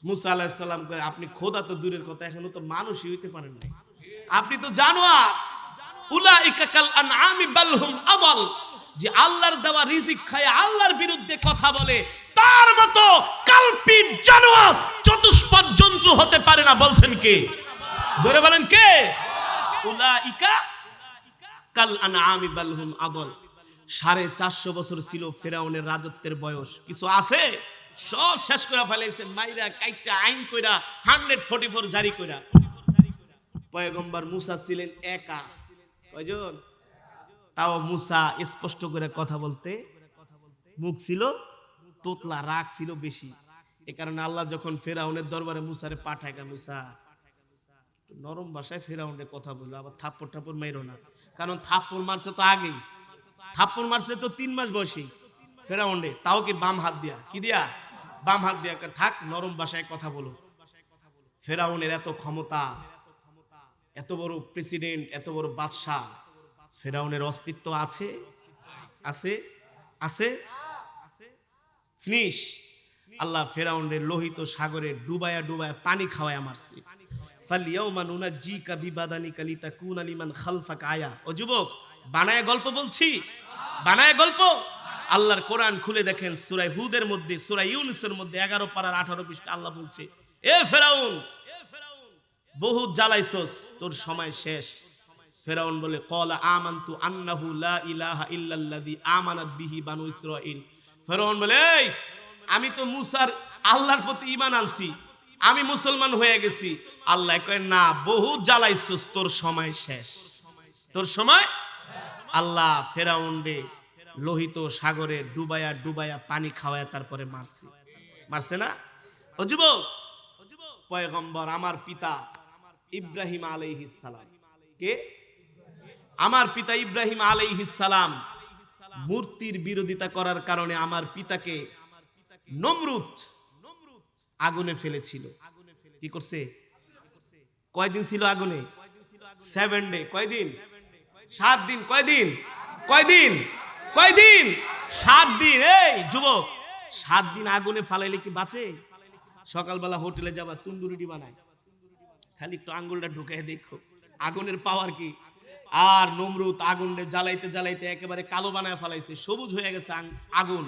মুসা আলাইহিস সালাম কয় আপনি খোদা তো দূরের কথা, এখনো তো মানুষই হইতে পারেন নাই, আপনি তো জানোয়ার। উলাইকা কাল আনআমি বাল হুম আদাল, যে আল্লাহর দেওয়া রিজিক খায় আল্লাহর বিরুদ্ধে কথা বলে, তার মতো কাল্পিক জানোয়ার চতুষ্পদ জন্তু হতে পারে না। বলছেন কে? ধরে বলেন কে? উলাইকা কাল আনআমি বাল হুম আদাল। 450 বছর ছিল ফেরাউনের রাজত্বের বয়স, কিছু আছে? সব শেষ করে ফেলাইছে, মাইরা কাইটা আইন কইরা 144 জারি কইরা। পয়গম্বর মুসা ছিলেন একা, কয়জন? তাও মুসা স্পষ্ট করে কথা বলতে, মুখ ছিল তোতলা, রাগ ছিল বেশি। এ কারণে আল্লাহ যখন ফেরাউনের দরবারে মুসারে পাঠায়, মুসা নরম ভাষায় ফেরাউনের কথা বললো, আবার থাপ্পড় ঠাপ্পড় মাইরো না, কারণ থাপ্পড় মারছে তো আগেই, থাপ্পড় মারছে তো 3 মাস বয়সে ফেরাউনে, তাও কি বাম হাত দিয়া, কি দিয়া? বাম হাত দিয়া। থাক, নরম ভাষায় কথা বলো। ফেরাউনের এত ক্ষমতা, এত বড় প্রেসিডেন্ট, এত বড় বাদশাহ, ফেরাউনের অস্তিত্ব আছে? আছে? আছে? ফিনিশ। আল্লাহ ফেরাউনের লোহিত সাগরে ডুবায়া ডুবায়া পানি খাওয়ায় মারছে। ফালিয়াউমা নুনাজ্জিকা বিবাদানিকা লিতাকুনা লিমান খালফাকা আয়া। ও যুবক, বানায় গল্প বলছি, বানায় গল্প। আল্লাহর কোরআন খুলে দেখেন, সূরা হুদের মধ্যে, সূরা ইউনূসের মধ্যে 11 পারার 18 পৃষ্ঠা আল্লাহ বলছে, এ ফেরাউন, বহুত জ্বালাইছস, তোর সময় শেষ। ফেরাউন বলে, ক্বালা আমানতু আন্নাহু লা ইলাহা ইল্লাল্লাযী আমানাত বিহি বানু ইসরাঈল। ফেরাউন বলে, এই আমি তো মুসার আল্লাহর প্রতি ঈমান আনছি, আমি মুসলমান হয়ে গেছি। আল্লাহ কয় না, বহুত জ্বালাইছস, তোর সময় শেষ, তোর সময়। আল্লাহ ফেরাউন রে লোহিত সাগরে ডুবায়া ডুবায়া পানি খাওয়ায় তারপরে মারছে। মারছে না? ও যুবক, পয়গম্বর আমার পিতা ইব্রাহিম আলাইহিস সালাম, কে? আমার পিতা ইব্রাহিম আলাইহিস সালাম মূর্তির বিরোধিতা করার কারণে আমার পিতাকে নমরুদ আগুনে ফেলেছিল। কি করছে? কয়দিন ছিল আগুনে? 7 ডে। কয়দিন? 7 দিন। কয়দিন? কয়দিন? কয়দিন? 7 দিন। এই যুবক, 7 দিন আগুনে ফালাইলে কি বাঁচে? সকালবেলা হোটেলে যাবা, তন্দুরি বানায়, খালি একটু আঙ্গুলটা ঢুকাই দেখো আগুনের পাওয়ার কি। আর নমরুদ আগুনে জ্বালাইতে জ্বালাইতে একেবারে কালো বানায় ফেলাইছে, সবুজ হয়ে গেছে আগুন।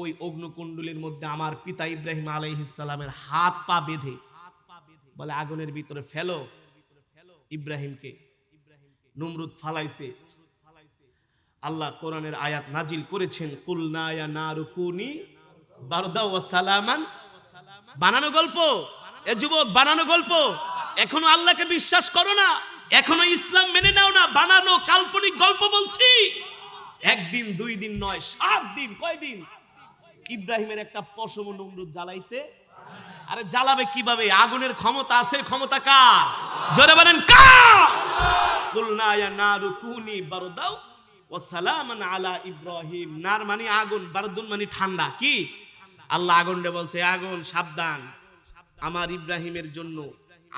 ওই অগ্নিকুণ্ডলীর মধ্যে আমার পিতা ইব্রাহিম আলাইহিস সালামের হাত পা বেঁধে বলে, আগুনের ভিতরে ফেলো ইব্রাহিমকে। নমরুদ ফালাইছে। আল্লাহ কোরআনের আয়াত নাজিল করেছেন, কুলনা ইয়া নারু কুনি বারদা ওয়া সালামান। বানানো গল্প, এ যুবক, বানানো গল্প। এখনো আল্লাহকে বিশ্বাস করো না, এখনো ইসলাম মেনে নাও না, বানানো কাল্পনিক গল্প বলছি। 1 দিন 2 দিন নয়, 7 দিন। কয়দিন? ইব্রাহিমের একটা পশম নমরুদ জ্বালাইতে। আরে জ্বালাবে কিভাবে? আগুনের ক্ষমতা আছে, ক্ষমতা কার? জোরে বলেন কার? কুলনা ইয়া নারু কুনি বারদাও ওয়া সালামান আলা ইব্রাহিম। নার মানে আগুন, বারদুন মানে ঠান্ডা। কি? আল্লাহ আগুনরে বলছে, আগুন সাবধান, আমার ইব্রাহিমের জন্য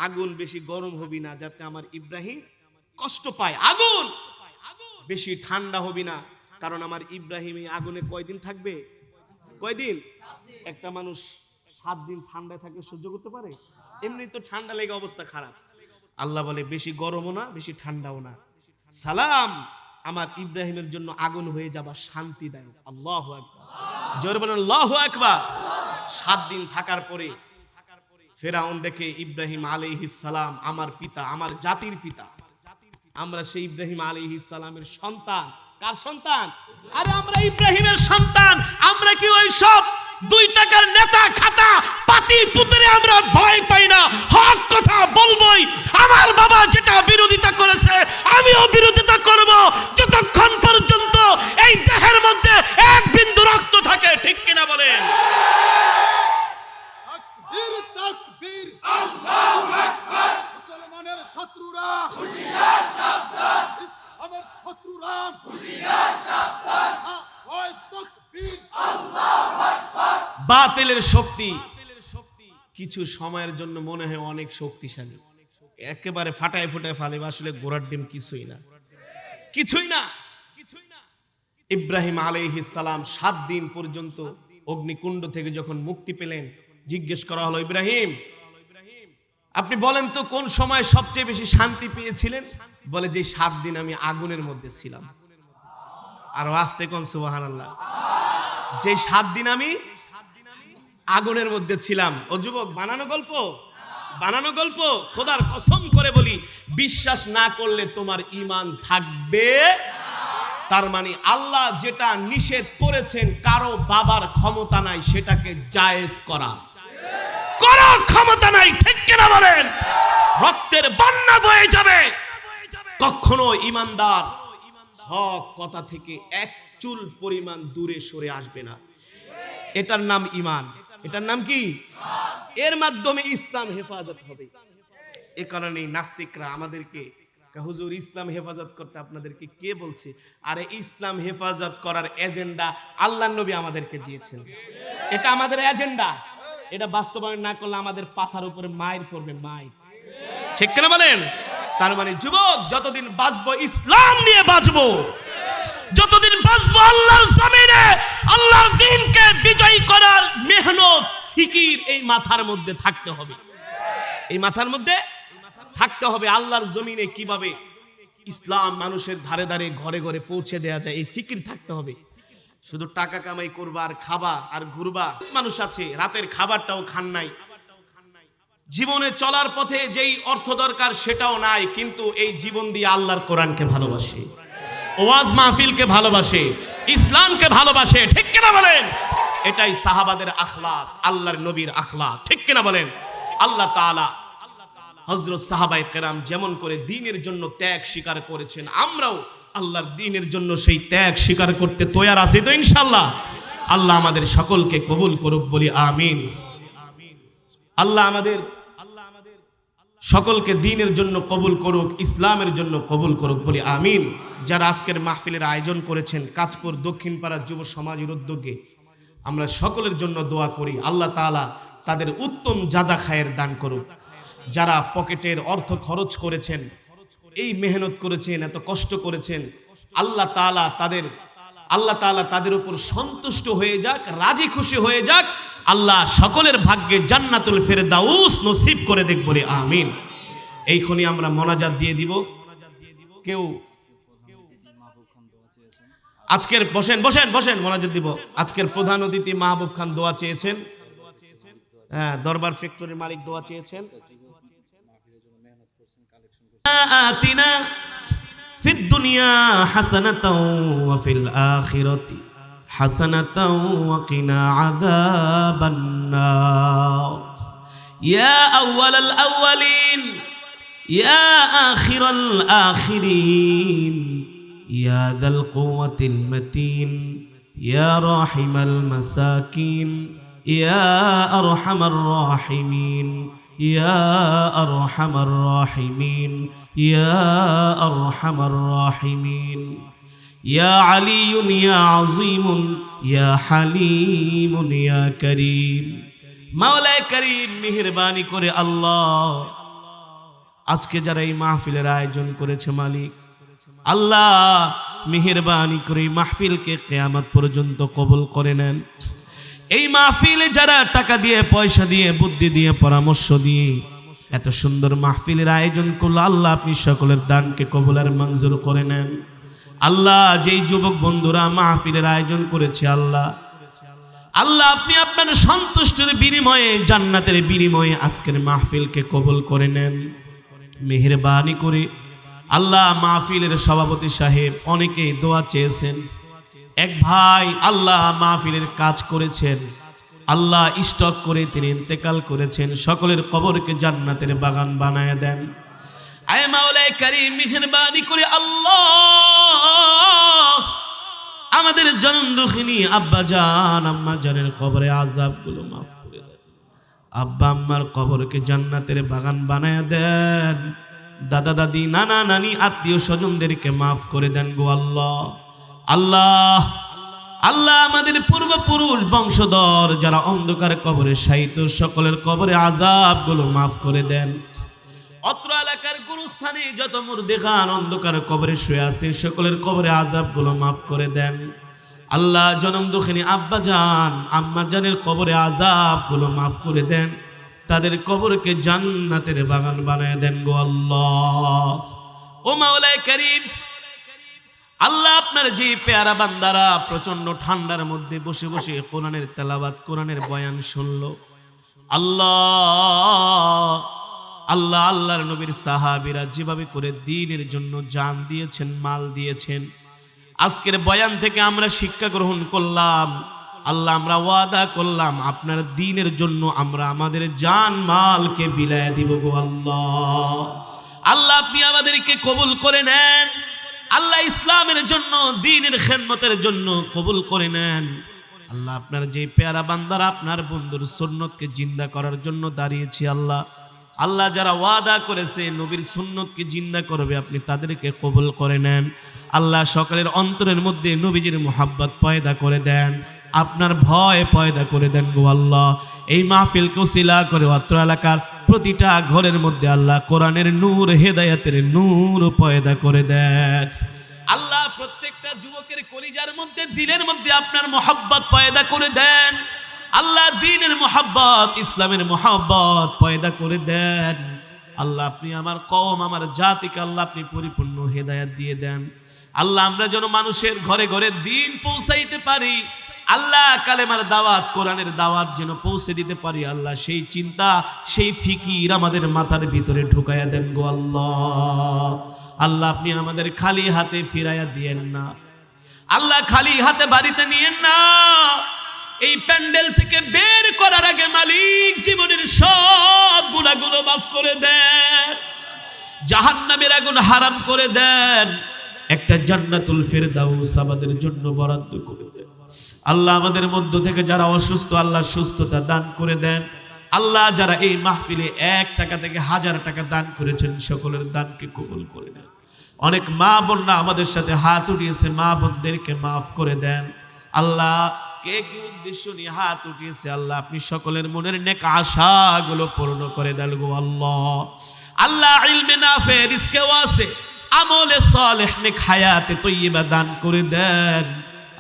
আগুন বেশি গরম হবি না, যাতে আমার ইব্রাহিম কষ্ট পায়। আগুন বেশি ঠান্ডা হবি না, কারণ আমার ইব্রাহিম এই আগুনে কয়দিন থাকবে? কয়দিন? একটা মানুষ 7 দিন ঠান্ডায় থাকে, সহ্য করতে পারে? এমনি তো ঠান্ডা লেগে অবস্থা খারাপ। আল্লাহ বলে বেশি গরমও না, বেশি ঠান্ডাও না, সালাম, আমার ইব্রাহিমের জন্য আগুন হয়ে যাবা শান্তিদায়ক। আল্লাহু আকবার। জোরে বলেন আল্লাহু আকবার। 7 দিন থাকার পরে ফেরাউন দেখে ইব্রাহিম আলাইহিস সালাম আমার পিতা, আমার জাতির পিতা, আমরা সেই ইব্রাহিম আলাইহিস সালামের সন্তান। কার সন্তান? আরে আমরা ইব্রাহিমের সন্তান। আমরা কি ওই সব 2 টাকার নেতা খাতা পাতি পুতরে আমরা ভয় পাই না, হক কথা বলবোই। আমার বাবা যেটা বিরোধিতা করেছে আমিও বিরোধিতা করব, যতক্ষণ পর্যন্ত এই দেহের মধ্যে শত্রুরা হুঁশিয়ার সাবধান, ইসলামের শত্রুরা হুঁশিয়ার সাবধান, নারায়ে তাকবীর, আল্লাহু আকবার। বাতিলের শক্তি কিছু সময়ের জন্য মনে হয় অনেক শক্তিশালী, একেবারে ফাটায় ফুটায় ফালিবা, আসলে গোড়ার ডিম কিছুই না, কিছুই না। ইব্রাহিম আলাইহিস সালাম 7 দিন পর্যন্ত অগ্নিকুণ্ড থেকে যখন মুক্তি পেলেন, জিজ্ঞেস করা হলো, ইব্রাহিম আপনি বলেন তো কোন সময় সবচেয়ে বেশি শান্তি পেয়েছিলেন? বলে যে 7 দিন আমি আগুনের মধ্যে ছিলাম। আর আস্তে কোন সুবহানাল্লাহ, যে 7 দিন আমি আগুনের মধ্যে ছিলাম। ও যুবক, বানানো গল্প, বানানো গল্প। খোদার কসম করে বলি, বিশ্বাস না করলে তোমার ঈমান থাকবে। তার মানে আল্লাহ যেটা নিষেধ করেছেন, কারো বাবার ক্ষমতা নাই সেটাকে জায়েজ করা, কারো ক্ষমতা নাই, ঠিক কিনা বলেন? রক্তের বন্যা বয়ে যাবে, কখনো ঈমানদার হক কথা থেকে এক চুল পরিমাণ দূরে সরে আসবে না। এটার নাম ঈমান। এটার নাম কি? এর মাধ্যমে ইসলাম হেফাজত হবে। এ কারণে নাস্তিকরা আমাদেরকে, হুজুর ইসলাম হেফাজত করতে আপনাদেরকে কে বলছে? আরে ইসলাম হেফাজত করার এজেন্ডা আল্লাহর নবী আমাদেরকে দিয়েছেন, এটা আমাদের এজেন্ডা। এটা বাস্তবায়ন না করলে আমাদের পাছার উপরে মাইর পড়বে, মাইর, ঠিক কিনা বলেন? তার মানে যুবক, যতদিন বাঁচবো ইসলাম নিয়ে বাঁচবো, যতদিন বাঁচবো আল্লাহর জমিনে আল্লাহর দ্বীনকে বিজয়ী করার মেহনত ফিকির এই মাথার মধ্যে থাকতে হবে, এই মাথার মধ্যে থাকতে হবে। আল্লাহর জমিনে কিভাবে ইসলাম মানুষের ধারে ধারে ঘরে ঘরে পৌঁছে দেয়া যায়, এই ফিকির থাকতে হবে। শুধু টাকা কামাই করবা আর খাবা আর ঘুরবা। মানুষ আছে রাতের খাবারটাও খান নাই, জীবনে চলার পথে যেই অর্থ দরকার সেটাও নাই, কিন্তু এই জীবন দিয়ে আল্লাহর কোরআনকে ভালোবাসে, ওয়াজ মাহফিলকে ভালোবাসে, ইসলামকে ভালোবাসে, ঠিক কিনা বলেন? এটাই সাহাবাদের আখলাক, আল্লাহর নবীর আখলাক, ঠিক কিনা বলেন? আল্লাহ তাআলা হযরত সাহাবায়ে কেরাম যেমন করে দ্বীনের জন্য ত্যাগ স্বীকার করেছেন, আমরাও আল্লাহর দ্বীনের জন্য সেই ত্যাগ স্বীকার করতে তৈয়ার আছি তো ইনশাআল্লাহ। আল্লাহ আমাদের সকলকে কবুল করুক, বলি আমিন। আল্লাহ আমাদের সকলকে দ্বীনের জন্য কবুল করুক, ইসলামের জন্য কবুল করুক, বলি আমিন। যারা আজকের মাহফিলের আয়োজন করেছেন কাঁচপুর দক্ষিণপাড়া যুব সমাজের উদ্যোগে, আমরা সকলের জন্য দোয়া করি আল্লাহ তাআলা তাদের উত্তম যাজা খায়ের দান করুক। যারা পকেটের অর্থ খরচ করেছেন, এই মেহনত করেছেন, এত কষ্ট করেছেন, আল্লাহ তাআলা তাদের উপর সন্তুষ্ট হয়ে যাক, রাজি খুশি হয়ে যাক। আল্লাহ সকলের ভাগ্যে জান্নাতুল ফেরদাউস নসিব করে দেখ, বলে আমিন। এইখনি আমরা মোনাজাত দিয়ে দিব। কেউ আজকের বসেন বসেন বসেন, মোনাজাত দিব। আজকের প্রধান অতিথি মাহবুব খান দোয়া চেয়েছেন, হ্যাঁ, দরবার ফ্যাক্টরির মালিক দোয়া চেয়েছেন। আতিনা ফিদ দুনিয়া হাসানাতাও ওয়া ফিল আখিরাতি হাসানাতাও ওয়া কিনা আযাবান নার। ইয়া আউয়ালাল আউয়ালিন ইয়া আখিরাল আখিরিন ইয়া যাল কুওয়াতিল মাতিন ইয়া রাহিমাল মাসাকিন ইয়া আরহামার রাহিমিন ইয়া আরহামার রাহিমিন ইয়া আরহামার রাহিমিন ইয়া আলিয়ুন ইয়া আযীমুন ইয়া হালিমুন ইয়া করিম। মাওলায়ে করিম, মেহেরবানি করে আল্লাহ আজকে যারা এই মাহফিলের আয়োজন করেছে মালিক আল্লাহ, মেহেরবানি করে মাহফিলকে কিয়ামত পর্যন্ত কবুল করে নেন। এই মাহফিলে যারা টাকা দিয়ে, পয়সা দিয়ে, বুদ্ধি দিয়ে, পরামর্শ দিয়ে এত সুন্দর মাহফিলের আয়োজন করলো, আল্লাহ আপনি সকলের দানকে কবুল আর মঞ্জুর করে নেন। আল্লাহ যেই যুবক বন্ধুরা মাহফিলের আয়োজন করেছে, আল্লাহ আপনি আপনার সন্তুষ্টির বিনিময়ে, জান্নাতের বিনিময়ে আজকের মাহফিলকে কবুল করে নেন। মেহেরবানি করে আল্লাহ মাহফিলের সভাপতি সাহেব অনেকেই দোয়া চেয়েছেন। এক ভাই আল্লাহ মাহফিলের কাজ করেছেন, আল্লাহ স্টক করে তিনি ইন্তেকাল করেছেন, সকলের কবরকে জান্নাতের বাগান বানায় দেন। আয় মাওলায়ে কারীম, মেহেরবানি করে আল্লাহ আমাদের জনম দুঃখিনী আব্বা জান আম্মা জানের কবরে আযাবগুলো মাফ করে দেন। আব্বা আম্মার কবরকে জান্নাতের বাগান বানায় দেন। দাদা দাদি নানা নানি আত্মীয় স্বজনদেরকে মাফ করে দেন গো আল্লাহ। আল্লাহ আল্লাহ আমাদের পূর্বপুরুষ বংশধর যারা অন্ধকার কবরে শায়িত সকলের কবরে আযাবগুলো মাফ করে দেন। অত্র এলাকার গুরুস্থানে যত মুর্দেগান অন্ধকার কবরে শুয়ে আছে সকলের কবরে আযাবগুলো মাফ করে দেন। আল্লাহ জনম দুঃখিনী আব্বা জান আম্মা জানের কবরে আযাবগুলো মাফ করে দেন, তাদের কবরকে জান্নাতের বাগান বানায় দেন গো আল্লাহ। ও মাওলায়ে কারীম, আল্লাহ আপনার যে পেয়ারা বান্দারা প্রচন্ড ঠান্ডার মধ্যে বসে বসে কোরআনের তেলাওয়াত কোরআনের বয়ান শুনলো, আল্লাহ আল্লাহ আল্লাহর নবীর সাহাবীরা যেভাবে করে দ্বীনের জন্য জান দিয়েছেন, মাল দিয়েছেন, আজকের বয়ান থেকে আমরা শিক্ষা গ্রহণ করলাম। আল্লাহ আমরা ওয়াদা করলাম আপনার দ্বীনের জন্য আমরা আমাদের জান মালকে বিলায় দিব গো আল্লাহ। আল্লাহ আপনি আমাদেরকে কবুল করে নেন। আল্লাহ ইসলামের জন্য দ্বীনের খেদমতের জন্য কবুল করে নেন। আল্লাহ আপনার যে পেয়ারা বান্দারা আপনার বন্ধুর সুন্নতকে জিন্দা করার জন্য দাঁড়িয়েছি আল্লাহ, আল্লাহ যারা ওয়াদা করেছে নবীর সুন্নতকে জিন্দা করবে আপনি তাদেরকে কবুল করে নেন। আল্লাহ সকলের অন্তরের মধ্যে নবীজির মুহাব্বত পয়দা করে দেন, আপনার ভয় পয়দা করে দেন গো আল্লাহ। এই মাহফিলকে উসিলা করে অত্র এলাকার প্রতিটা ঘরের মধ্যে আল্লাহ কোরআনের নূর হেদায়েতের নূর পয়দা করে দেন। আল্লাহ প্রত্যেকটা যুবকের কলিজার মধ্যে দিলের মধ্যে আপনার মুহাব্বত পয়দা করে দেন। আল্লাহ দ্বীনের মুহাব্বত ইসলামের মুহাব্বত পয়দা করে দেন। আল্লাহ আপনি আমার কওম আমার জাতিকে আল্লাহ আপনি পরিপূর্ণ হেদায়েত দিয়ে দেন। আল্লাহ আমরা যেন মানুষের ঘরে ঘরে দ্বীন পৌঁছাইতে পারি, আল্লাহ কালেমার দাওয়াত কোরআনের দাওয়াত যেন পৌঁছে দিতে পারি, আল্লাহ সেই চিন্তা সেই ফিকির আমাদের মাথার ভিতরে ঢুকাইয়া দেন গো আল্লাহ। আল্লাহ আপনি আমাদের খালি হাতে ফিরাইয়া দিয়েন না, আল্লাহ খালি হাতে বাড়িতে নিয়েন না। এই প্যান্ডেল থেকে বের করার আগে মালিক জীবনের সব গুনাহগুলো মাফ করে দেন, জাহান্নামের আগুন হারাম করে দেন, একটা জান্নাতুল ফেরদাউস আমাদের জন্য বরাদ্দ করে দেন। আল্লাহ আমাদের মধ্য থেকে যারা অসুস্থ আল্লাহ সুস্থতা দান করে দেন। আল্লাহ যারা এই মাহফিলে 1 টাকা থেকে 1000 টাকা দান করেছেন সকলের দানকে কবুল করে নেন। অনেক মা বোনরা আমাদের সাথে হাত উঠিয়েছে, মা বোনদেরকে মাফ করে দেন। আল্লাহ কে কি উদ্দেশ্য নিয়ে হাত উঠিয়েছে আল্লাহ আপনি সকলের মনের নেক আশাগুলো পূর্ণ করে দেন গো আল্লাহ। আল্লাহ ইলমে নাফে রিজকে ওয়াসে আমলে সালেহ নেক হায়াতে তয়্যিবা দান করে দেন।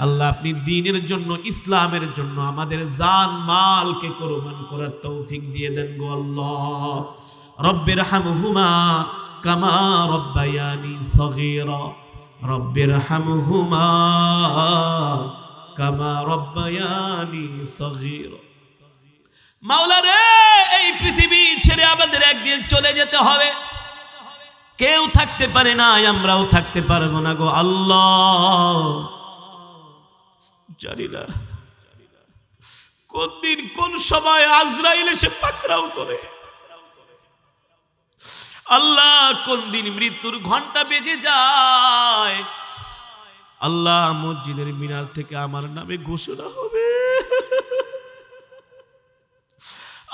আল্লাহ আপনি দ্বীনের জন্য ইসলামের জন্য আমাদের জান মালকে কুরবান করার তৌফিক দিয়ে দেন গো আল্লাহ। রব্বির হামহুমা কামা রব্বায়ানি সগীরা, রব্বির হামহুমা কামা রব্বায়ানি সগীরা। মাওলা রে, এই পৃথিবী ছেড়ে আমাদের একদিন চলে যেতে হবে, কেউ থাকতে পারে না, আমরাও থাকতে পারবো না গো আল্লাহ। জানি না কোন দিন কোন সময় আজরাইল এসে পাকড়াও করে, আল্লাহ কোন দিন মৃত্যুর ঘন্টা বেজে যায়। আল্লাহ মসজিদের মিনার থেকে আমার নামে ঘোষণা হবে,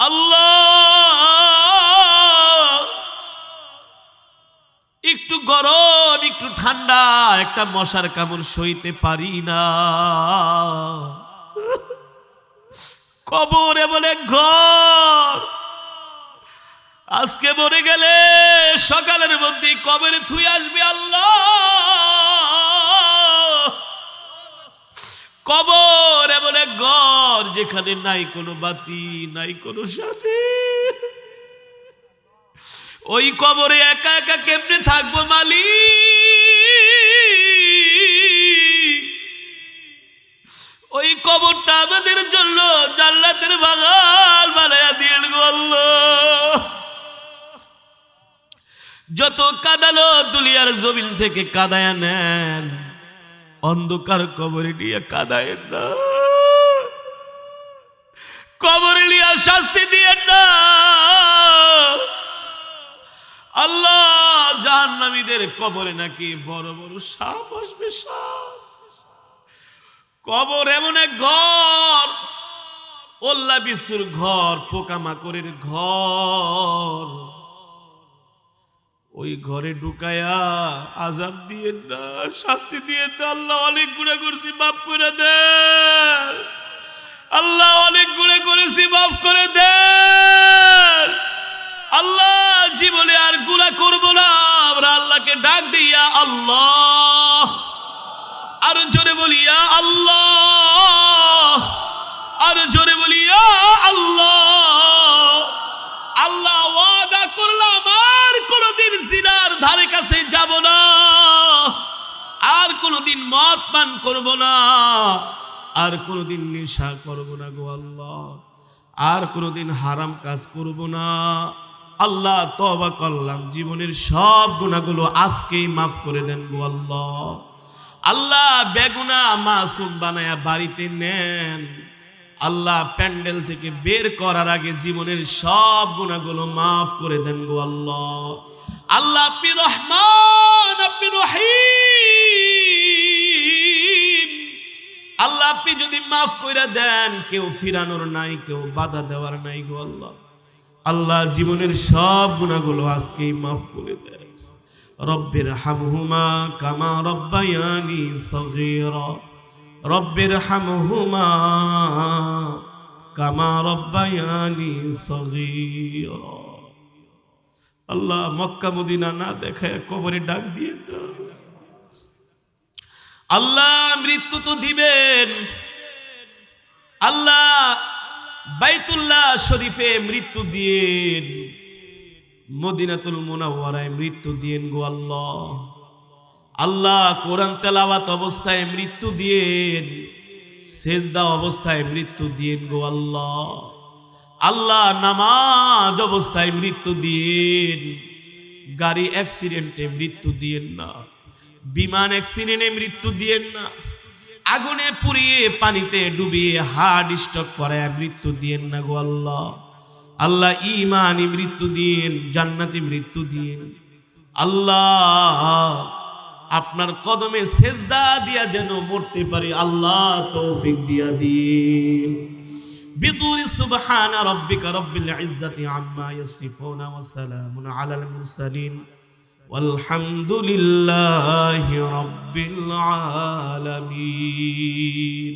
আল্লাহ একটু গরম একটু ঠান্ডা একটা মশার কামড় সইতে পারি না। কবর এমন এক ঘর, আজকে মরে গেলে সকালের মধ্যে কবরে থুই আসবে আল্লাহ। কবর এমন এক ঘর যেখানে নাই কোনো বাতি নাই কোনো সাথী। ওই কবরে একা একা কেমনে থাকবো মালিক? ওই কবরটা আমাদের জন্য জান্নাতের বাগান বানায়া দিয়েন গো আল্লাহ। যত কাদালো দুনিয়ার জমিন থেকে কাদায়া নেন, অন্ধকার কবরে নিয়ে কাদায়েন না, কবরে নিয়ে শাস্তি দিয়েন না আল্লাহ। জাহান্নামীদের কবরে নাকি বড় বড় সাপ আসবে, সাপ। কবর এমন এক ঘর, ওল্লা বিশুর ঘর, পোকামাকড়ের ঘর। ওই ঘরে ঢুকায়া আযাব দিয়েন না, শাস্তি দিয়েন না। আল্লাহ অনেক গুনাহ করছি, মাফ করে দেন। আল্লাহ অনেক গুনাহ করেছি, মাফ করে দেন। আল্লাহ জীবনে আর গুনাহ করব না। আমরা আল্লাহকে ডাক দিয়া আল্লাহ, আর জোরে বলিয়া আল্লাহ, আর জোরে বলিয়া আল্লাহ। আল্লাহ ওয়াদা করলাম আর কোনদিন জিনার ধারে কাছে যাব না, আর কোনদিন মদ পান করব না, আর কোনদিন নেশা করব না গো আল্লাহ, আর কোনদিন হারাম কাজ করব না। আল্লাহ তওবা করলাম, জীবনের সব গুনাহগুলো আজকেই মাফ করে দেন গো আল্লাহ। আল্লাহ বেগুনা মাসুম বানায়া বাড়িতে নেন। আল্লাহ প্যান্ডেল থেকে বের করার আগে জীবনের সব গুনাহগুলো মাফ করে দেন গো আল্লাহ। আল্লাহ আপনি রহমান, আপনি রহিম। আল্লাহ আপনি যদি মাফ করে দেন, কেউ ফিরানোর নাই, কেউ বাধা দেওয়ার নাই গো আল্লাহ। আল্লাহ জীবনের সব গুনাহগুলো আজকেই মাফ করে দেন। রব্বির হামহুমা কামা রব্বায়ানি সগীরা, রব্বির হামহুমা কামা রব্বায়ানি সগীরা। আল্লাহ মক্কা মদিনা না দেখায় কবরে ডাক দিয়ে না। আল্লাহ মৃত্যু তো দিবেন, আল্লাহ বাইতুল্লাহ শরীফে মৃত্যু দিয়েন, মদিনাতুল মুনাওয়ারায় মৃত্যু দিয়েন গো আল্লাহ। আল্লাহ কোরআন তেলাওয়াত অবস্থায় মৃত্যু দিয়েন, সেজদা অবস্থায় মৃত্যু দিয়েন গো আল্লাহ। আল্লাহ নামাজ অবস্থায় মৃত্যু দিয়েন, গাড়ি অ্যাক্সিডেন্টে মৃত্যু দিয়েন না, বিমান অ্যাক্সিডেন্টে মৃত্যু দিয়েন না, আগুনে পুড়িয়ে পানিতে ডুবিয়ে হার্ট স্ট্রোক করায় মৃত্যু দিয়েন না গো আল্লাহ। আল্লাহ ঈমানি মৃত্যু দিন, জান্নাতি মৃত্যু দিন। আল্লাহ আপনার কদমে সেজদা দিয়া যেন মরতে পারি, আল্লাহ তৌফিক দিয়া দিন। বিতুরি সুবহানা রাব্বিকা রাব্বিল ইজ্জাতি আম্মা ইয়াসিফুন ওয়া সালামুন আলাল মুরসালিন ওয়ালহামদুলিল্লাহি রাব্বিল আলামিন।